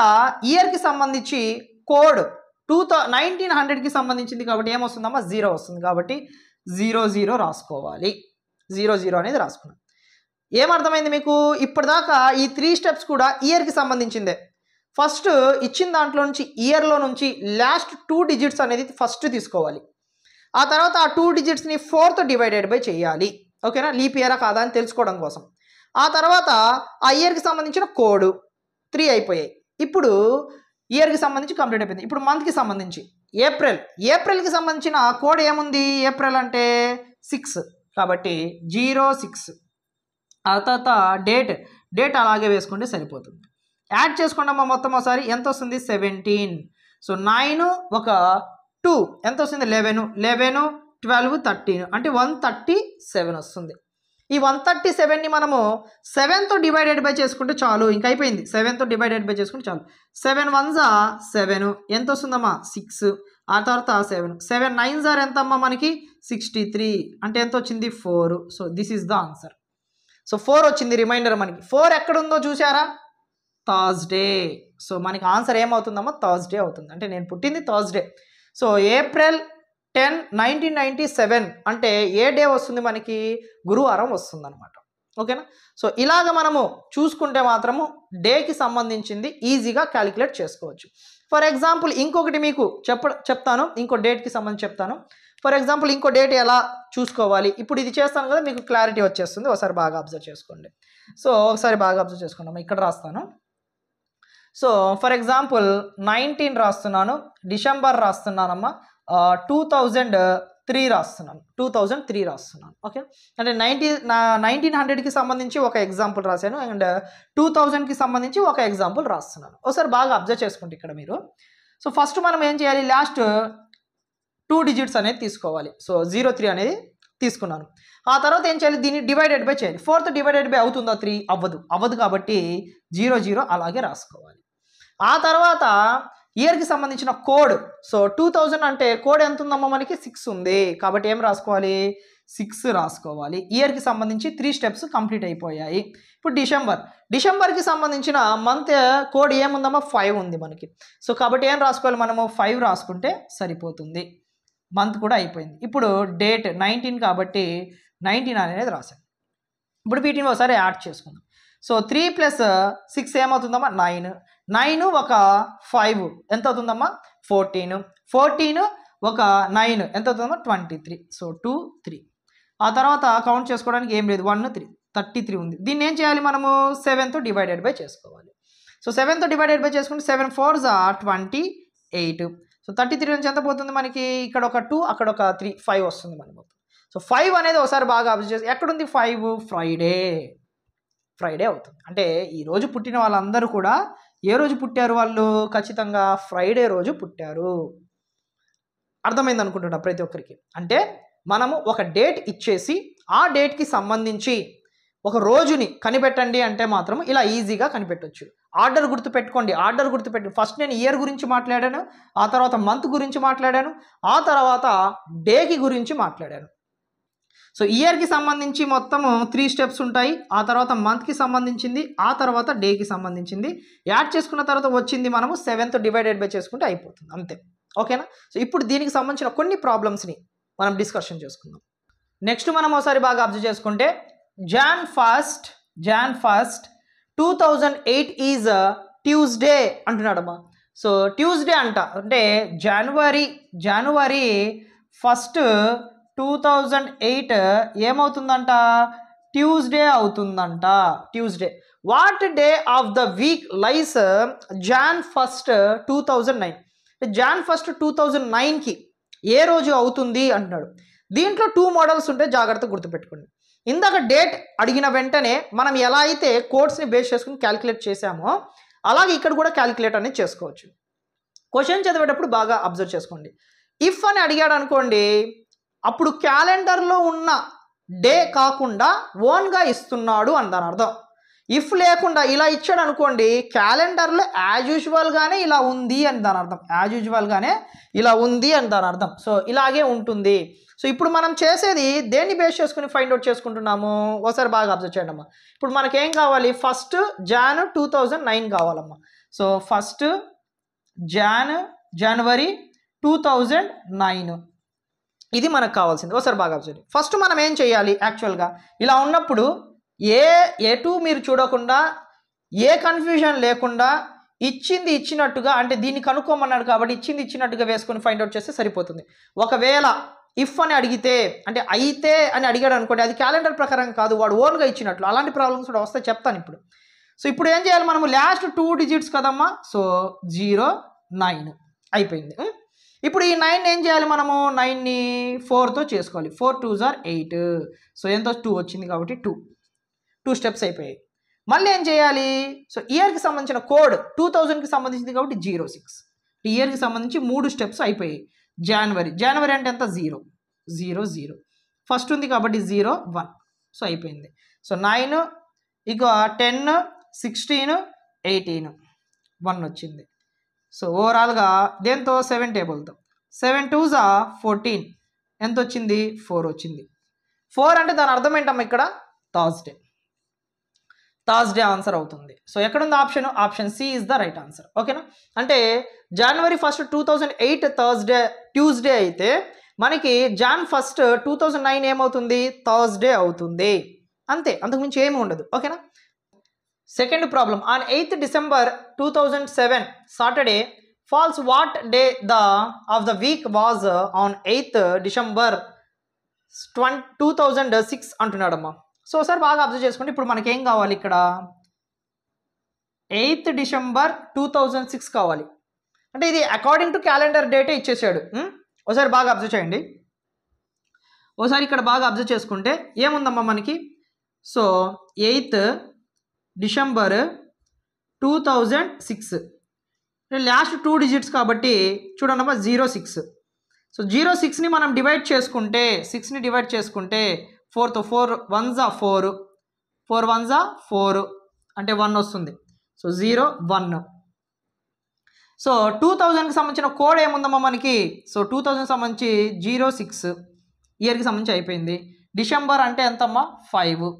Speaker 1: ఇయర్కి సంబంధించి కోడ్ 1900కి సంబంధించింది కాబట్టి ఏమొస్తుందమ్మా 0 వస్తుంది, కాబట్టి 00 రాసుకోవాలి. 00 అనేది రాసుకున్నాం. ఏమర్థమైంది మీకు? ఇప్పటిదాకా ఈ 3 స్టెప్స్ కూడా ఇయర్కి సంబంధించిందే. ఫస్ట్ ఇచ్చిన దాంట్లో నుంచి ఇయర్లో నుంచి లాస్ట్ 2 డిజిట్స్ అనేది ఫస్ట్ తీసుకోవాలి. ఆ తర్వాత ఆ 2 డిజిట్స్ని 4తో డివైడెడ్ బై చేయాలి. ఓకేనా, లీప్ ఇయరా కాదా అని తెలుసుకోవడం కోసం. ఆ తర్వాత ఆ ఇయర్కి సంబంధించిన కోడ్ 3 అయిపోయాయి. ఇప్పుడు ఇయర్కి సంబంధించి కంప్లీట్ అయిపోయింది. ఇప్పుడు మంత్కి సంబంధించి ఏప్రిల్కి సంబంధించిన కోడ్ ఏముంది? ఏప్రిల్ అంటే 6 కాబట్టి 06. ఆ తర్వాత డేట్ అలాగే వేసుకుంటే సరిపోతుంది. యాడ్ చేసుకోండమ్మా మొత్తం ఒకసారి. ఎంత వస్తుంది? 17. సో 9 ఒక 2 ఎంత వస్తుంది? 11, 12, 13 అంటే 137 వస్తుంది. ఈ 137ని మనము 7తో డివైడెడ్ బై చేసుకుంటే చాలు, ఇంక అయిపోయింది. 7తో డివైడెడ్ బై చేసుకుంటే చాలు. 7 1s are 7 ఎంత వస్తుందమ్మా? 6. ఆ తర్వాత 7 9s are ఎంత అమ్మా మనకి? 63 అంటే ఎంత వచ్చింది? 4. So this is the answer. So 4 వచ్చింది రిమైండర్ మనకి. 4 ఎక్కడుందో చూసారా? థర్స్డే. సో మనకి ఆన్సర్ ఏమవుతుందమ్మా? థర్స్డే అవుతుంది. అంటే నేను పుట్టింది థర్స్డే. సో ఏప్రిల్ 10, 1997 అంటే ఏ డే వస్తుంది మనకి? గురువారం వస్తుంది అనమాట. ఓకేనా? సో ఇలాగ మనము చూసుకుంటే మాత్రము డేకి సంబంధించింది ఈజీగా క్యాలిక్యులేట్ చేసుకోవచ్చు. ఫర్ ఎగ్జాంపుల్ ఇంకొకటి మీకు చెప్తాను, ఇంకో డేట్కి సంబంధించి చెప్తాను. ఫర్ ఎగ్జాంపుల్ ఇంకో డేట్ ఎలా చూసుకోవాలి, ఇప్పుడు ఇది చేస్తాను కదా, మీకు క్లారిటీ వచ్చేస్తుంది. ఒకసారి బాగా అబ్జర్వ్ చేసుకోండి. సో ఒకసారి బాగా అబ్జర్వ్ చేసుకోండి అమ్మా, ఇక్కడ రాస్తాను. సో ఫర్ ఎగ్జాంపుల్ 19 రాస్తున్నాను, డిసెంబర్ రాస్తున్నానమ్మా, 2003 రాస్తున్నాను, 2003 రాస్తున్నాను. ఓకే, అంటే 1900కి సంబంధించి ఒక ఎగ్జాంపుల్ రాశాను అండ్ 2000కి సంబంధించి ఒక ఎగ్జాంపుల్ రాస్తున్నాను. ఒకసారి బాగా అబ్జర్వ్ చేసుకుంటే ఇక్కడ మీరు. సో ఫస్ట్ మనం ఏం చేయాలి? లాస్ట్ 2 డిజిట్స్ అనేది తీసుకోవాలి. సో 03 అనేది తీసుకున్నాను. ఆ తర్వాత ఏం చేయాలి? దీన్ని డివైడెడ్ బై చేయాలి. 4తో డివైడెడ్ బై అవుతుందా? 3 అవ్వదు కాబట్టి 00 అలాగే రాసుకోవాలి. ఆ తర్వాత ఇయర్కి సంబంధించిన కోడ్. సో 2000 అంటే కోడ్ ఎంత ఉందమ్మా మనకి? 6 ఉంది కాబట్టి ఏం రాసుకోవాలి? 6 రాసుకోవాలి. ఇయర్కి సంబంధించి 3 స్టెప్స్ కంప్లీట్ అయిపోయాయి. ఇప్పుడు డిసెంబర్కి సంబంధించిన మంత్ కోడ్ ఏముందమ్మా? 5 ఉంది మనకి. సో కాబట్టి ఏం రాసుకోవాలి మనము? 5 రాసుకుంటే సరిపోతుంది. మంత్ కూడా అయిపోయింది. ఇప్పుడు డేట్ 19 కాబట్టి 19 అనేది రాశాను. ఇప్పుడు వీటిని ఒకసారి యాడ్ చేసుకుందాం. సో 3 + 6 ఏమవుతుందమ్మా? 9 ఒక 5 ఎంత అవుతుందమ్మా? 14 ఒక 9 ఎంత అవుతుందమ్మా? 23. సో 2 3. ఆ తర్వాత కౌంట్ చేసుకోవడానికి ఏం లేదు, 1 3 33 ఉంది. దీన్ని ఏం చేయాలి మనము? 7తో డివైడెడ్ బై చేసుకోవాలి. సో 7తో డివైడెడ్ బై చేసుకుంటే 7 4s are 28. సో 33 నుంచి ఎంత పోతుంది మనకి? ఇక్కడ ఒక 2 అక్కడ ఒక 3 5 వస్తుంది మనకి మొత్తం. సో 5 అనేది ఒకసారి బాగా అబ్జర్వ్ చేసి ఎక్కడుంది 5? ఫ్రైడే అవుతుంది. అంటే ఈరోజు పుట్టిన వాళ్ళందరూ కూడా ఏ రోజు పుట్టారు? వాళ్ళు ఖచ్చితంగా ఫ్రైడే రోజు పుట్టారు. అర్థమైంది అనుకుంటున్నా ప్రతి ఒక్కరికి. అంటే మనము ఒక డేట్ ఇచ్చేసి ఆ డేట్కి సంబంధించి ఒక రోజుని కనిపెట్టండి అంటే మాత్రం ఇలా ఈజీగా కనిపెట్టవచ్చు. ఆర్డర్ గుర్తుపెట్టుకోండి. ఫస్ట్ నేను ఇయర్ గురించి మాట్లాడాను, ఆ తర్వాత మంత్ గురించి మాట్లాడాను, ఆ తర్వాత డేకి గురించి మాట్లాడాను. సో ఇయర్కి సంబంధించి మొత్తము 3 స్టెప్స్ ఉంటాయి. ఆ తర్వాత మంత్కి సంబంధించింది, ఆ తర్వాత డేకి సంబంధించింది. యాడ్ చేసుకున్న తర్వాత వచ్చింది మనము 7తో డివైడెడ్ బై చేసుకుంటే అయిపోతుంది, అంతే. ఓకేనా? సో ఇప్పుడు దీనికి సంబంధించిన కొన్ని ప్రాబ్లమ్స్ని మనం డిస్కషన్ చేసుకుందాం. నెక్స్ట్ మనం ఒకసారి బాగా అబ్జర్వ్ చేసుకుంటే Jan 1st 2008 ఈజ్ ట్యూస్డే అంటున్నాడమ్మా. సో ట్యూస్డే అంటే జనవరి 1 2008 ఏమవుతుందంట? ట్యూస్డే అవుతుందంట. Tuesday. What day of the week lies Jan 1, 2009? Jan 1, 2009కి ఏ రోజు అవుతుంది అంటున్నాడు. దీంట్లో 2 మోడల్స్ ఉంటే జాగ్రత్తగా గుర్తుపెట్టుకోండి. ఇందాక డేట్ అడిగిన వెంటనే మనం ఎలా అయితే కోడ్స్ని బేస్ చేసుకుని క్యాలిక్యులేట్ చేసామో అలాగే ఇక్కడ కూడా క్యాలిక్యులేట్ అనేది చేసుకోవచ్చు. క్వశ్చన్ చదివేటప్పుడు బాగా అబ్జర్వ్ చేసుకోండి. ఇఫ్ అని అడిగాడు అనుకోండి, అప్పుడు క్యాలెండర్లో ఉన్న డే కాకుండా ఓన్గా ఇస్తున్నాడు అని దాని అర్థం. ఇఫ్ లేకుండా ఇలా ఇచ్చాడు అనుకోండి, క్యాలెండర్లో యాజ్ యూజువల్గానే ఇలా ఉంది అని దాని అర్థం. యాజ్ యూజువల్గానే ఇలా ఉంది అని దాని అర్థం. సో ఇలాగే ఉంటుంది. సో ఇప్పుడు మనం చేసేది దేన్ని బేస్ చేసుకుని ఫైండ్ అవుట్ చేసుకుంటున్నాము, ఒకసారి బాగా అబ్జర్వ్ చేయండి అమ్మా. ఇప్పుడు మనకేం కావాలి, 1 Jan 2009 కావాలమ్మా. సో 1 January 2009 ఇది మనకు కావాల్సింది. ఒకసారి బాగా అబ్జర్వ్. ఫస్ట్ మనం ఏం చేయాలి, యాక్చువల్గా ఇలా ఉన్నప్పుడు ఏ2 మీరు చూడకుండా, ఏ కన్ఫ్యూజన్ లేకుండా ఇచ్చింది ఇచ్చినట్టుగా, అంటే దీన్ని కనుక్కోమన్నాడు కాబట్టి ఇచ్చింది ఇచ్చినట్టుగా వేసుకొని ఫైండ్ అవుట్ చేస్తే సరిపోతుంది. ఒకవేళ ఇఫ్ అని అడిగితే, అంటే అయితే అని అడిగాడు అనుకోండి, అది క్యాలెండర్ ప్రకారం కాదు, వాడు ఓన్గా ఇచ్చినట్లు. అలాంటి ప్రాబ్లమ్స్ కూడా వస్తే చెప్తాను ఇప్పుడు. సో ఇప్పుడు ఏం చేయాలి మనము, లాస్ట్ 2 డిజిట్స్ కదమ్మా. సో 0, 9 అయిపోయింది. ఇప్పుడు ఈ 9 ఏం చేయాలి మనము, 9ని 4తో చేసుకోవాలి. 4 2s are 8. సో ఎంతో 2 వచ్చింది కాబట్టి 2 స్టెప్స్ అయిపోయాయి. మళ్ళీ ఏం చేయాలి, సో ఇయర్కి సంబంధించిన కోడ్ 2000కి సంబంధించింది కాబట్టి 06. ఇయర్కి సంబంధించి 3 స్టెప్స్ అయిపోయాయి. జనవరి అంటే ఎంత, 0 0 0. ఫస్ట్ ఉంది కాబట్టి 0 1. సో అయిపోయింది. సో 9 ఇక 10 16 18 1 వచ్చింది. సో ఓవరాల్గా దేంతో 7 టేబుల్తో 7 2s are 14. ఎంత వచ్చింది, 4 వచ్చింది. 4 అంటే దాని అర్థం ఏంటమ్మా, ఇక్కడ థర్స్డే ఆన్సర్ అవుతుంది. సో ఎక్కడుంది option C is the right answer. ఓకేనా. అంటే January 1, 2008 ట్యూస్డే అయితే మనకి Jan 1, 2009 ఏమవుతుంది, థర్స్డే అవుతుంది. అంతే, అంతకుమించి ఏమి ఉండదు. ఓకేనా. Second problem, on 8th December 2007 Saturday falls what day of the week was on 8th December 2006 అంటున్నాడమ్మా. సో ఒకసారి బాగా అబ్జర్వ్ చేసుకోండి. ఇప్పుడు మనకేం కావాలి, ఇక్కడ 8th December 2006 కావాలి. అంటే ఇది అకార్డింగ్ టు క్యాలెండర్ డేటే ఇచ్చేసాడు. ఒకసారి బాగా అబ్జర్వ్ చేయండి. ఒకసారి ఇక్కడ బాగా అబ్జర్వ్ చేసుకుంటే ఏముందమ్మా మనకి, so 8th December 2006 last 2 digits కాబట్టి చూడండమ్మా 06. సో 06ని మనం డివైడ్ చేసుకుంటే, 6ని డివైడ్ చేసుకుంటే 4తో 4 1s are 4, 4 1s are 4 అంటే 1 వస్తుంది. సో 0 1. సో 2000కి సంబంధించిన కోడ్ ఏముందమ్మా మనకి, సో 2000కి సంబంధించి 06 ఇయర్కి సంబంధించి అయిపోయింది. డిసెంబర్ అంటే ఎంతమ్మా 5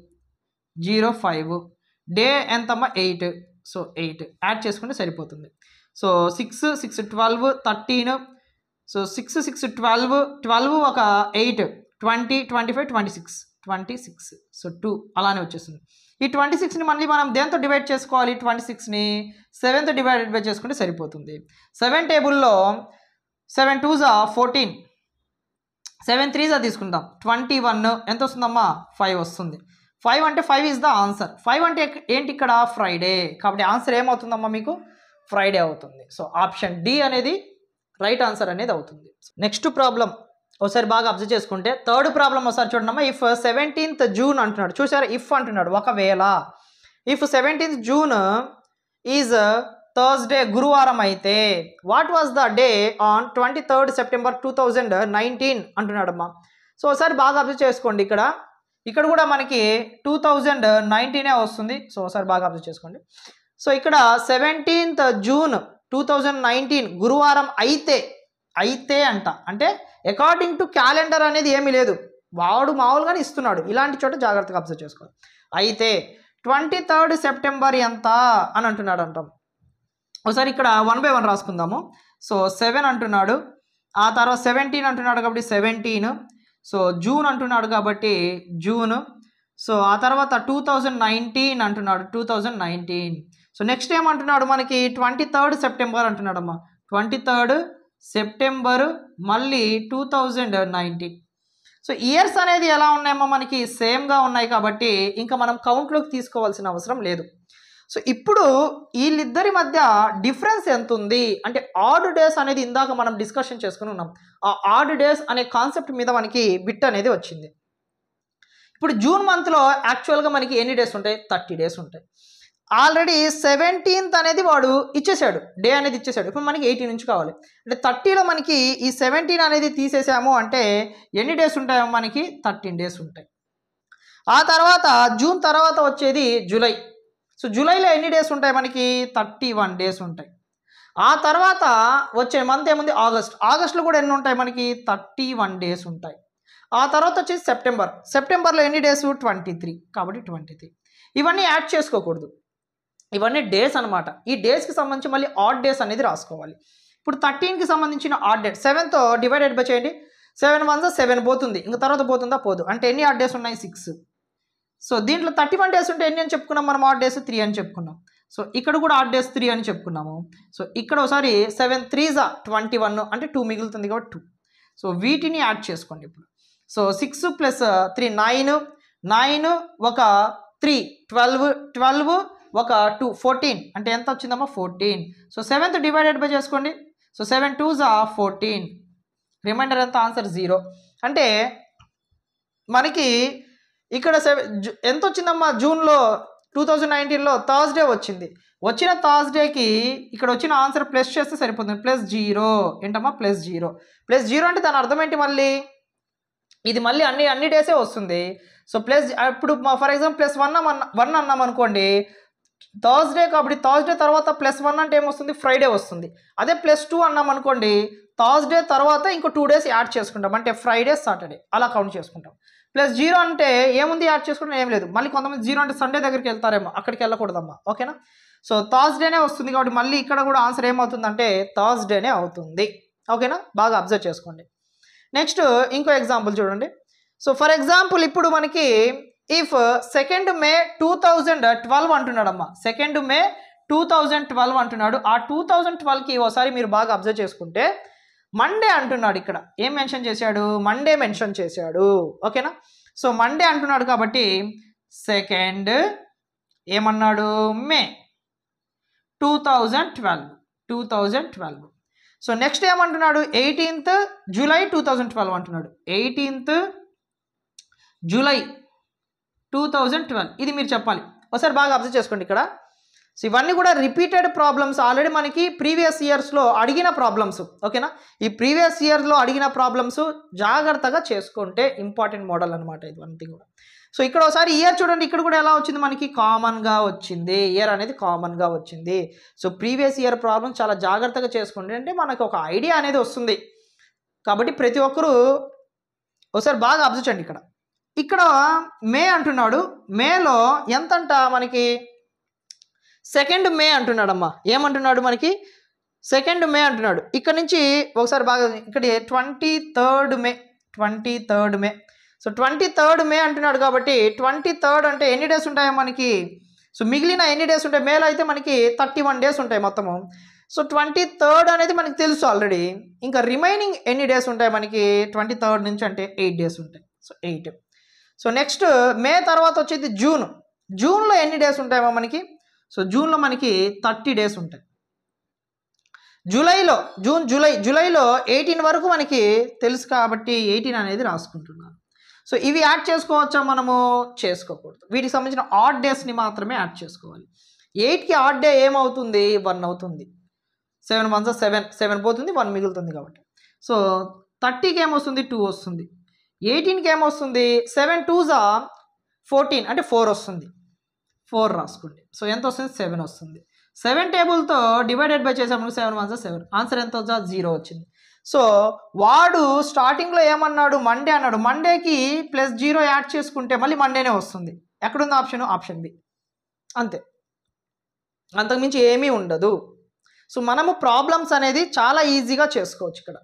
Speaker 1: 05. డే ఎంతమ్మా 8. సో 8 యాడ్ చేసుకుంటే సరిపోతుంది. సో 6 6 12 13. సో 6 6 12 12 ఒక 8 20 25 26. సో 2 అలానే వచ్చేస్తుంది. ఈ 26ని మళ్ళీ మనం దేంతో డివైడ్ చేసుకోవాలి, 26ని 7తో డివైడ్ చేసుకుంటే సరిపోతుంది. 7 టేబుల్లో 7 2s are 14, 7 3s are తీసుకుంటాం 21. ఎంత వస్తుందమ్మా 5 వస్తుంది. 5 అంటే 5 ఈజ్ ద ఆన్సర్. 5 అంటే ఏంటి ఇక్కడ, ఫ్రైడే. కాబట్టి ఆన్సర్ ఏమవుతుందమ్మా మీకు, ఫ్రైడే అవుతుంది. సో ఆప్షన్ డి అనేది రైట్ ఆన్సర్ అనేది అవుతుంది. నెక్స్ట్ ప్రాబ్లం ఒకసారి బాగా అబ్జర్వ్ చేసుకుంటే థర్డ్ ప్రాబ్లం ఒకసారి చూడమ్మా. ఇఫ్ 17th June అంటున్నాడు, చూసారా, ఇఫ్ అంటున్నాడు. ఒకవేళ if 17th June is Thursday, గురువారం అయితే what was the day on 23rd September 2019 అంటున్నాడమ్మా. సో ఒకసారి బాగా అబ్జర్వ్ చేసుకోండి. ఇక్కడ కూడా మనకి 2019 వస్తుంది. సో ఒకసారి బాగా అబ్జర్వ్ చేసుకోండి. సో ఇక్కడ 17th June 2019 గురువారం అయితే అంటే అకార్డింగ్ టు క్యాలెండర్ అనేది ఏమీ లేదు, వాడు మామూలుగానే ఇస్తున్నాడు. ఇలాంటి చోట జాగ్రత్తగా అబ్జర్వ్ చేసుకోవాలి. అయితే 23rd September ఎంత అని అంటున్నాడు అంటాం. ఒకసారి ఇక్కడ 1 by 1 రాసుకుందాము. సో 7 అంటున్నాడు, ఆ తర్వాత 17 అంటున్నాడు కాబట్టి 17. సో జూన్ అంటున్నాడు కాబట్టి జూన్. సో ఆ తర్వాత 2019 అంటున్నాడు, 2019. సో నెక్స్ట్ ఏమంటున్నాడు మనకి 23rd September అంటున్నాడమ్మా. 23rd September మళ్ళీ 2019. సో ఇయర్స్ అనేది ఎలా ఉన్నాయేమో మనకి సేమ్గా ఉన్నాయి కాబట్టి ఇంకా మనం కౌంట్లోకి తీసుకోవాల్సిన అవసరం లేదు. సో ఇప్పుడు వీళ్ళిద్దరి మధ్య డిఫరెన్స్ ఎంత ఉంది అంటే ఆడ్ డేస్ అనేది ఇందాక మనం డిస్కషన్ చేసుకుని ఉన్నాం. ఆ ఆడ్ డేస్ అనే కాన్సెప్ట్ మీద మనకి బిట్ అనేది వచ్చింది. ఇప్పుడు జూన్ మంత్లో యాక్చువల్గా మనకి ఎన్ని డేస్ ఉంటాయి? 30 డేస్ ఉంటాయి. ఆల్రెడీ 17th అనేది వాడు ఇచ్చేసాడు, డే అనేది ఇచ్చేసాడు. ఇప్పుడు మనకి 18 నుంచి కావాలి అంటే 30లో మనకి ఈ 17 అనేది తీసేసాము అంటే ఎన్ని డేస్ ఉంటాయో మనకి 13 డేస్ ఉంటాయి. ఆ తర్వాత జూన్ తర్వాత వచ్చేది జూలై. సో జూలైలో ఎన్ని డేస్ ఉంటాయి మనకి? 31 డేస్ ఉంటాయి. ఆ తర్వాత వచ్చే మంత్ ఏముంది? ఆగస్ట్లో కూడా ఎన్ని ఉంటాయి మనకి? 31 డేస్ ఉంటాయి. ఆ తర్వాత వచ్చేసి సెప్టెంబర్లో ఎన్ని డేస్? 23, కాబట్టి 23. ఇవన్నీ యాడ్ చేసుకోకూడదు, ఇవన్నీ డేస్ అనమాట. ఈ డేస్కి సంబంధించి మళ్ళీ ఆడ్ డేస్ అనేది రాసుకోవాలి. ఇప్పుడు 13కి సంబంధించిన ఆడ్ డేట్ 7తో డివైడెడ్ బై చేయండి. 7 1 7 పోతుంది, ఇంకా తర్వాత పోతుందా? పోదు. అంటే ఎన్ని ఆడ్ డేస్ ఉన్నాయి? 6. సో దీంట్లో 31 డేస్ ఉంటే ఎన్ని అని చెప్పుకున్నాం మనం? ఆడ్ డేస్ 3 అని చెప్పుకున్నాం. సో ఇక్కడ కూడా ఆడ్ డేస్ 3 అని చెప్పుకున్నాము. సో ఇక్కడ ఒకసారి 7 3s 21 అంటే 2 మిగులుతుంది కాబట్టి 2. సో వీటిని యాడ్ చేసుకోండి ఇప్పుడు. సో 6 + 3 9 ఒక 3 12 ఒక 2 14 అంటే ఎంత వచ్చిందమ్మా? 14. సో 7th డివైడెడ్ బై చేసుకోండి. సో 7 2s 14, రిమైండర్ ఎంత? ఆన్సర్ 0. అంటే మనకి ఇక్కడ ఎంత వచ్చిందమ్మా? జూన్లో 2019లో థర్స్డే వచ్చింది. వచ్చిన థర్స్డేకి ఇక్కడ వచ్చిన ఆన్సర్ ప్లస్ చేస్తే సరిపోతుంది. +0 ఏంటమ్మా? +0 అంటే దాని అర్థం ఏంటి? మళ్ళీ ఇది మళ్ళీ అన్ని డేసే వస్తుంది. సో ప్లస్ ఇప్పుడు ఫర్ ఎగ్జాంపుల్ +1 అన్నాం అనుకోండి, థర్స్డే కాబట్టి థర్స్డే తర్వాత +1 అంటే ఏమొస్తుంది? ఫ్రైడే వస్తుంది. అదే +2 అన్నాం అనుకోండి, థర్స్డే తర్వాత ఇంకో 2 డేస్ యాడ్ చేసుకుంటాం, అంటే ఫ్రైడే సాటర్డే అలా కౌంట్ చేసుకుంటాం. +0 అంటే ఏముంది? యాడ్ చేసుకుంటాం, ఏం లేదు. మళ్ళీ కొంతమంది 0 అంటే సండే దగ్గరికి వెళ్తారేమో, అక్కడికి వెళ్ళకూడదమ్మా, ఓకేనా? సో థర్స్డేనే వస్తుంది కాబట్టి మళ్ళీ ఇక్కడ కూడా ఆన్సర్ ఏమవుతుందంటే థర్స్డేనే అవుతుంది, ఓకేనా? బాగా అబ్జర్వ్ చేసుకోండి. నెక్స్ట్ ఇంకో ఎగ్జాంపుల్ చూడండి. సో ఫర్ ఎగ్జాంపుల్ ఇప్పుడు మనకి if 2nd May 2012 అంటున్నాడమ్మా. 2nd May 2012 అంటున్నాడు. ఆ 2012కి ఒకసారి మీరు బాగా అబ్జర్వ్ చేసుకుంటే మండే అంటున్నాడు. ఇక్కడ ఏం మెన్షన్ చేశాడు? మండే మెన్షన్ చేశాడు, ఓకేనా? సో మండే అంటున్నాడు కాబట్టి 2nd ఏమన్నాడు? మే 2012. సో నెక్స్ట్ ఏమంటున్నాడు? 18th జూలై 2012 అంటున్నాడు. 18th జూలై 2012 ఇది మీరు చెప్పాలి. ఒకసారి బాగా అబ్జర్వ్ చేసుకోండి ఇక్కడ. సో ఇవన్నీ కూడా రిపీటెడ్ ప్రాబ్లమ్స్, ఆల్రెడీ మనకి ప్రీవియస్ ఇయర్స్లో అడిగిన ప్రాబ్లమ్స్, ఓకేనా? ఈ ప్రీవియస్ ఇయర్లో అడిగిన ప్రాబ్లమ్స్ జాగ్రత్తగా చేసుకుంటే ఇంపార్టెంట్ మోడల్ అనమాట ఇవన్నీ కూడా. సో ఇక్కడ ఒకసారి ఇయర్ చూడండి, ఇక్కడ కూడా ఎలా వచ్చింది మనకి? కామన్గా వచ్చింది, ఇయర్ అనేది కామన్గా వచ్చింది. సో ప్రీవియస్ ఇయర్ ప్రాబ్లమ్ చాలా జాగ్రత్తగా చేసుకోండి, అంటే మనకు ఒక ఐడియా అనేది వస్తుంది. కాబట్టి ప్రతి ఒక్కరూ ఒకసారి బాగా అబ్జర్వ్ చేయండి. ఇక్కడ మే అంటున్నాడు. మేలో ఎంతంట మనకి? 2nd May అంటున్నాడమ్మా. ఏమంటున్నాడు మనకి? 2nd May అంటున్నాడు. ఇక్కడ నుంచి ఒకసారి బాగా ఇక్కడ 23rd May. So 23rd May అంటున్నాడు కాబట్టి 23rd అంటే ఎన్ని డేస్ ఉంటాయో మనకి? సో మిగిలిన ఎన్ని డేస్ ఉంటాయి? మేలో అయితే మనకి 31 డేస్ ఉంటాయి మొత్తము. సో 23rd అనేది మనకి తెలుసు ఆల్రెడీ. ఇంకా రిమైనింగ్ ఎన్ని డేస్ ఉంటాయి మనకి 23rd నుంచి అంటే 8 డేస్ ఉంటాయి. సో 8. సో నెక్స్ట్ మే తర్వాత వచ్చేది జూన్లో ఎన్ని డేస్ ఉంటాయేమో మనకి? సో జూన్లో మనకి 30 డేస్ ఉంటాయి. జూలైలో 18 వరకు మనకి తెలుసు కాబట్టి 18 అనేది రాసుకుంటున్నాను. సో ఇవి యాడ్ చేసుకోవచ్చా? మనము చేసుకోకూడదు. వీటికి సంబంధించిన ఆడ్ డేస్ని మాత్రమే యాడ్ చేసుకోవాలి. 8కి ఆడ్ డే ఏమవుతుంది? 1 అవుతుంది. 7 1 7 పోతుంది, 1 మిగులుతుంది కాబట్టి. సో 30కి ఏమొస్తుంది? 2 వస్తుంది. 18కి ఏమొస్తుంది? 7 2s 14 అంటే 4 వస్తుంది. 4 రాసుకోండి. సో ఎంత వస్తుంది? 7 వస్తుంది. 7 టేబుల్తో డివైడెడ్ బై చేసాము. 7 1 7 ఆన్సర్ ఎంత వచ్చా? 0 వచ్చింది. సో వాడు స్టార్టింగ్లో ఏమన్నాడు? మండే అన్నాడు. మండేకి +0 యాడ్ చేసుకుంటే మళ్ళీ మండేనే వస్తుంది. ఎక్కడుంది ఆప్షన్? Option B. అంతే, అంతకుమించి ఏమీ ఉండదు. సో మనము ప్రాబ్లమ్స్ అనేది చాలా ఈజీగా చేసుకోవచ్చు ఇక్కడ.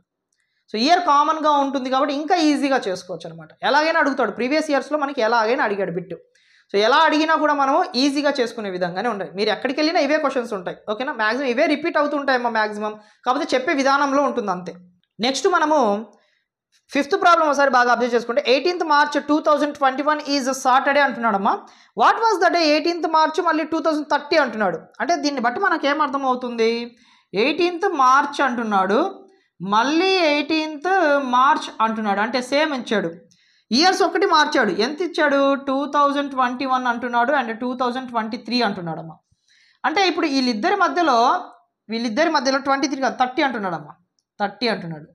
Speaker 1: సో ఇయర్ కామన్గా ఉంటుంది కాబట్టి ఇంకా ఈజీగా చేసుకోవచ్చు అనమాట. ఎలాగైనా అడుగుతాడు. ప్రీవియస్ ఇయర్స్లో మనకి ఎలాగైనా అడిగాడు బిట్టు. సో ఎలా అడిగినా కూడా మనము ఈజీగా చేసుకునే విధంగానే ఉంటాయి. మీరు ఎక్కడికి వెళ్ళినా ఇవే క్వశ్చన్స్ ఉంటాయి, ఓకేనా? మ్యాక్సిమం ఇవే రిపీట్ అవుతుంటాయమ్మా మ్యాక్సిమం, కాకపోతే చెప్పే విధానంలో ఉంటుంది అంతే. నెక్స్ట్ మనము ఫిఫ్త్ ప్రాబ్లం ఒకసారి బాగా అబ్జర్వ్ చేసుకుంటే 18th March 2021 ఈజ్ సాటర్డే అంటున్నాడమ్మా. What was the day 18th March మళ్ళీ 2030 అంటున్నాడు. అంటే దీన్ని బట్టి మనకు ఏం అర్థం అవుతుంది, 18th March అంటున్నాడు, మళ్ళీ 18th March అంటున్నాడు, అంటే సేమ్ ఇచ్చాడు. ఇయర్స్ ఒకటి మార్చాడు. ఎంత ఇచ్చాడు, 2021 అంటున్నాడు అండ్ 2023 అంటున్నాడమ్మా. అంటే ఇప్పుడు వీళ్ళిద్దరి మధ్యలో 23 కాదు 30 అంటున్నాడమ్మా, 30 అంటున్నాడు.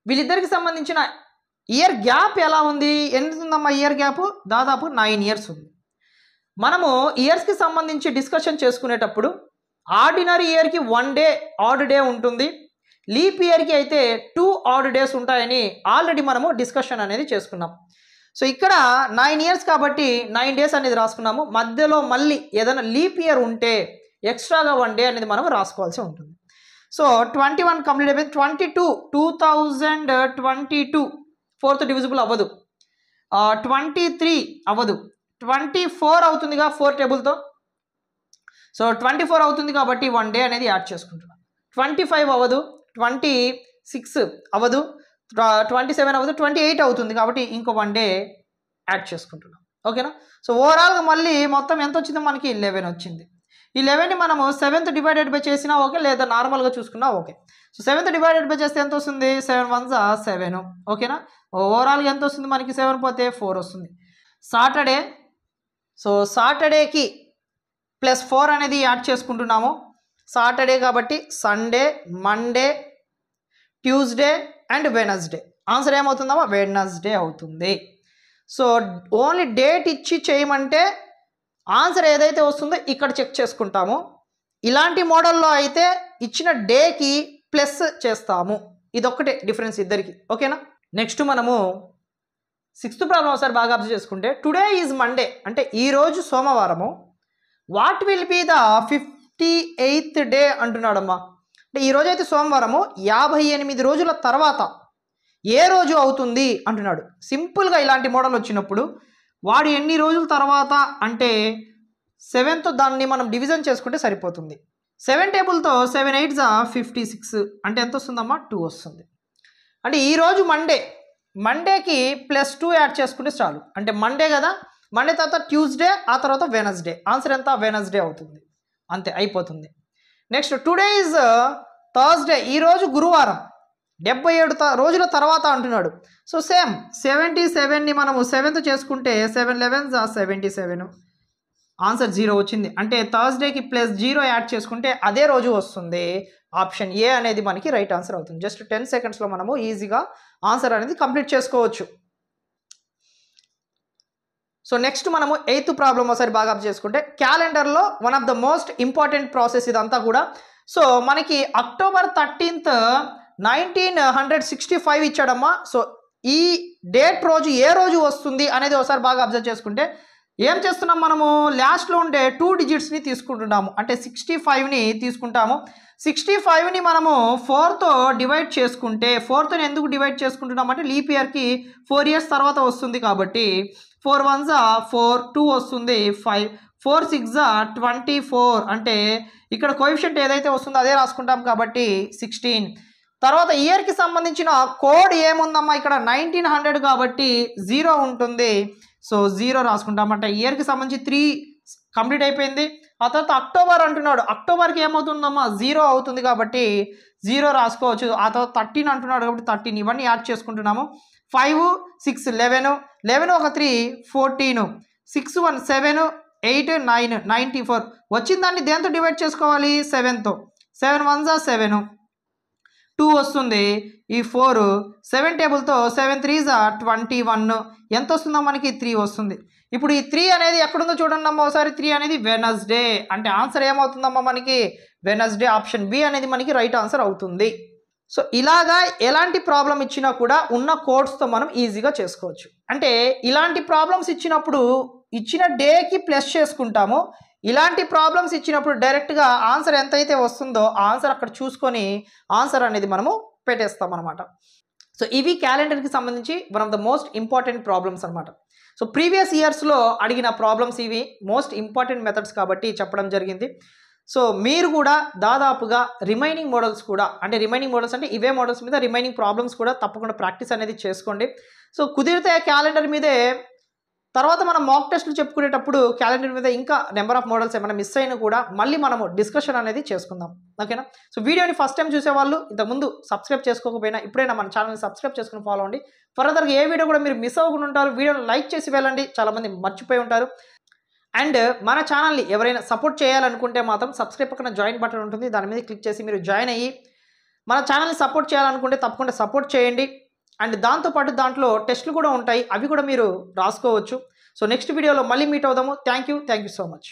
Speaker 1: వీళ్ళిద్దరికి సంబంధించిన ఇయర్ గ్యాప్ ఎలా ఉంది, ఎంత ఉందమ్మా ఇయర్ గ్యాప్, దాదాపు 9 years ఉంది. మనము ఇయర్స్కి సంబంధించి డిస్కషన్ చేసుకునేటప్పుడు ఆర్డినరీ ఇయర్కి 1 day ఆడ్ డే ఉంటుంది, లీప్ ఇయర్కి అయితే 2 odd days ఉంటాయని ఆల్రెడీ మనము డిస్కషన్ అనేది చేసుకున్నాం. సో ఇక్కడ 9 years కాబట్టి 9 days అనేది రాసుకున్నాము. మధ్యలో మళ్ళీ ఏదైనా లీప్ ఇయర్ ఉంటే ఎక్స్ట్రాగా 1 day అనేది మనం రాసుకోవాల్సి ఉంటుంది. సో 21 కంప్లీట్ అయిపోయింది. 2022 4th డివిజిబుల్ అవ్వదు, 23 అవ్వదు, 24 అవుతుందిగా 4 టేబుల్తో. సో 24 అవుతుంది కాబట్టి 1 day అనేది యాడ్ చేసుకుంటున్నాం. 25 అవ్వదు, 26 అవ్వదు, 27 అవ్వదు, 28 అవుతుంది కాబట్టి ఇంకో 1 day యాడ్ చేసుకుంటున్నాం. ఓకేనా. సో ఓవరాల్గా మళ్ళీ మొత్తం ఎంత వచ్చిందో మనకి 11 వచ్చింది. ఈ 11ని మనము 7th డివైడెడ్ బై చేసినా ఓకే, లేదా నార్మల్గా చూసుకున్నా okay. So 7th divided by చేస్తే ఎంత వస్తుంది, 7 1s 7. ఓకేనా. ఓవరాల్గా ఎంత వస్తుంది మనకి, 7 పోతే 4 వస్తుంది. సాటర్డే, సో సాటర్డేకి +4 అనేది యాడ్ చేసుకుంటున్నాము. సాటర్డే కాబట్టి Sunday, Monday, Tuesday and Wednesday. Answer ఏమవుతుందమ్మా, వెనస్డే అవుతుంది. సో ఓన్లీ డేట్ ఇచ్చి చేయమంటే ఆన్సర్ ఏదైతే వస్తుందో ఇక్కడ చెక్ చేసుకుంటాము. ఇలాంటి మోడల్లో అయితే ఇచ్చిన డేకి ప్లస్ చేస్తాము. ఇదొక్కటే డిఫరెన్స్ ఇద్దరికి. ఓకేనా. నెక్స్ట్ మనము 6th ప్రాబ్లం ఒకసారి బాగా అబ్జర్వ్ చేసుకుంటే, టుడే ఈజ్ మండే అంటే ఈరోజు సోమవారము, what will be the 58th day అంటున్నాడమ్మా. అంటే ఈరోజు అయితే సోమవారము, 58 రోజుల తర్వాత ఏ రోజు అవుతుంది అంటున్నాడు. సింపుల్గా ఇలాంటి మోడల్ వచ్చినప్పుడు వాడు ఎన్ని రోజుల తర్వాత అంటే 7th దాన్ని మనం డివిజన్ చేసుకుంటే సరిపోతుంది. 7 టేబుల్తో 7 8s 56 అంటే ఎంత వస్తుందమ్మా, 2 వస్తుంది. అంటే ఈరోజు మండేకి +2 యాడ్ చేసుకుంటే చాలు. అంటే మండే కదా, మండే తర్వాత ట్యూస్డే, ఆ తర్వాత వెనస్డే. ఆన్సర్ ఎంత, వెనస్డే అవుతుంది. అంతే, అయిపోతుంది. నెక్స్ట్ టుడే ఈజ్ థర్స్డే, ఈరోజు గురువారం, 77 రోజుల తర్వాత అంటున్నాడు. సో సేమ్ 77ని మనము 7th చేసుకుంటే 7 11s 77. ఆన్సర్ 0 వచ్చింది. అంటే థర్స్డేకి +0 యాడ్ చేసుకుంటే అదే రోజు వస్తుంది. ఆప్షన్ ఏ అనేది మనకి రైట్ ఆన్సర్ అవుతుంది. జస్ట్ 10 secondsలో మనము ఈజీగా ఆన్సర్ అనేది కంప్లీట్ చేసుకోవచ్చు. సో నెక్స్ట్ మనము 8th ప్రాబ్లం ఒకసారి బాగా అబ్జర్వ్ చేసుకుంటే, క్యాలెండర్లో one of the most important process ఇదంతా కూడా. సో మనకి అక్టోబర్ 13th 1965 ఇచ్చాడమ్మా. సో ఈ డేట్ రోజు ఏ రోజు వస్తుంది అనేది ఒకసారి బాగా అబ్జర్వ్ చేసుకుంటే ఏం చేస్తున్నాం, మనము లాస్ట్లో ఉండే 2 digitsని తీసుకుంటున్నాము. అంటే 65ని తీసుకుంటాము. 65ని మనము 4తో డివైడ్ చేసుకుంటే, 4ని ఎందుకు డివైడ్ చేసుకుంటున్నాం అంటే లీప్ ఇయర్కి 4 years తర్వాత వస్తుంది కాబట్టి 4 1s 4, 2 వస్తుంది 5, 4 6 24. అంటే ఇక్కడ కోఎఫిషియంట్ ఏదైతే వస్తుందో అదే రాసుకుంటాం కాబట్టి 16. తర్వాత ఇయర్కి సంబంధించిన కోడ్ ఏముందమ్మా, ఇక్కడ 1900 కాబట్టి 0 ఉంటుంది. సో 0 రాసుకుంటాం. అంటే ఇయర్కి సంబంధించి 3 కంప్లీట్ అయిపోయింది. ఆ తర్వాత అక్టోబర్ అంటున్నాడు, అక్టోబర్కి ఏమవుతుందమ్మా, 0 అవుతుంది కాబట్టి 0 రాసుకోవచ్చు. ఆ తర్వాత 13 అంటున్నాడు కాబట్టి 13. ఇవన్నీ యాడ్ చేసుకుంటున్నాము. 5 6 11, 11 ఒక 3 14, 6 1 7 8 9 94. వచ్చిన దాన్ని దేంతో డివైడ్ చేసుకోవాలి, 7తో. 7 1s 7, 2 వస్తుంది. ఈ 4 7 టేబుల్తో 7 3s 21. ఎంత వస్తుందో మనకి 3 వస్తుంది. ఇప్పుడు ఈ 3 అనేది ఎక్కడుందో చూడండి అమ్మ ఒకసారి. 3 అనేది వెనస్డే. అంటే ఆన్సర్ ఏమవుతుందమ్మా మనకి, వెనస్డే. ఆప్షన్ బి అనేది మనకి రైట్ ఆన్సర్ అవుతుంది. సో ఇలాగా ఎలాంటి ప్రాబ్లం ఇచ్చినా కూడా ఉన్న కోడ్స్తో మనం ఈజీగా చేసుకోవచ్చు. అంటే ఇలాంటి ప్రాబ్లమ్స్ ఇచ్చినప్పుడు ఇచ్చిన డేకి ప్లస్ చేసుకుంటాము. ఇలాంటి ప్రాబ్లమ్స్ ఇచ్చినప్పుడు డైరెక్ట్గా ఆన్సర్ ఎంతైతే వస్తుందో ఆ ఆన్సర్ అక్కడ చూసుకొని ఆన్సర్ అనేది మనము పెట్టేస్తాం అనమాట. సో ఇవి క్యాలెండర్కి సంబంధించి one of the most important problems అనమాట. సో ప్రీవియస్ ఇయర్స్లో అడిగిన ప్రాబ్లమ్స్ ఇవి మోస్ట్ ఇంపార్టెంట్ మెథడ్స్ కాబట్టి చెప్పడం జరిగింది. సో మీరు కూడా దాదాపుగా రిమైనింగ్ మోడల్స్ కూడా రిమైనింగ్ మోడల్స్ అంటే ఇవే మోడల్స్ మీద రిమైనింగ్ ప్రాబ్లమ్స్ కూడా తప్పకుండా ప్రాక్టీస్ అనేది చేసుకోండి. సో కుదిరితే క్యాలెండర్ మీదే తర్వాత మనం మాక్ టెస్ట్లు చెప్పుకునేటప్పుడు క్యాలెండర్ మీద ఇంకా నెంబర్ ఆఫ్ మోడల్స్ ఏమైనా మిస్ అయినా కూడా మళ్ళీ మనము డిస్కషన్ అనేది చేసుకుందాం. ఓకేనా? సో వీడియోని ఫస్ట్ టైం చూసేవాళ్ళు ఇంతకుముందు సబ్స్క్రైబ్ చేసుకోకపోయినా ఇప్పుడైనా మన ఛానల్ని సబ్స్క్రైబ్ చేసుకుని ఫాలో అవ్వండి. ఫర్దర్గా ఏ వీడియో కూడా మీరు మిస్ అవ్వకుండా ఉంటారు. వీడియోని లైక్ చేసి వెళ్ళండి, చాలామంది మర్చిపోయి ఉంటారు. అండ్ మన ఛానల్ని ఎవరైనా సపోర్ట్ చేయాలనుకుంటే మాత్రం సబ్స్క్రైబ్ పక్కన జాయిన్ బటన్ ఉంటుంది, దాని మీద క్లిక్ చేసి మీరు జాయిన్ అయ్యి మన ఛానల్ని సపోర్ట్ చేయాలనుకుంటే తప్పకుండా సపోర్ట్ చేయండి. అండ్ దాంతోపాటు దాంట్లో టెస్టులు కూడా ఉంటాయి, అవి కూడా మీరు రాసుకోవచ్చు. సో నెక్స్ట్ వీడియోలో మళ్ళీ మీట్ అవుదాము. Thank you so much.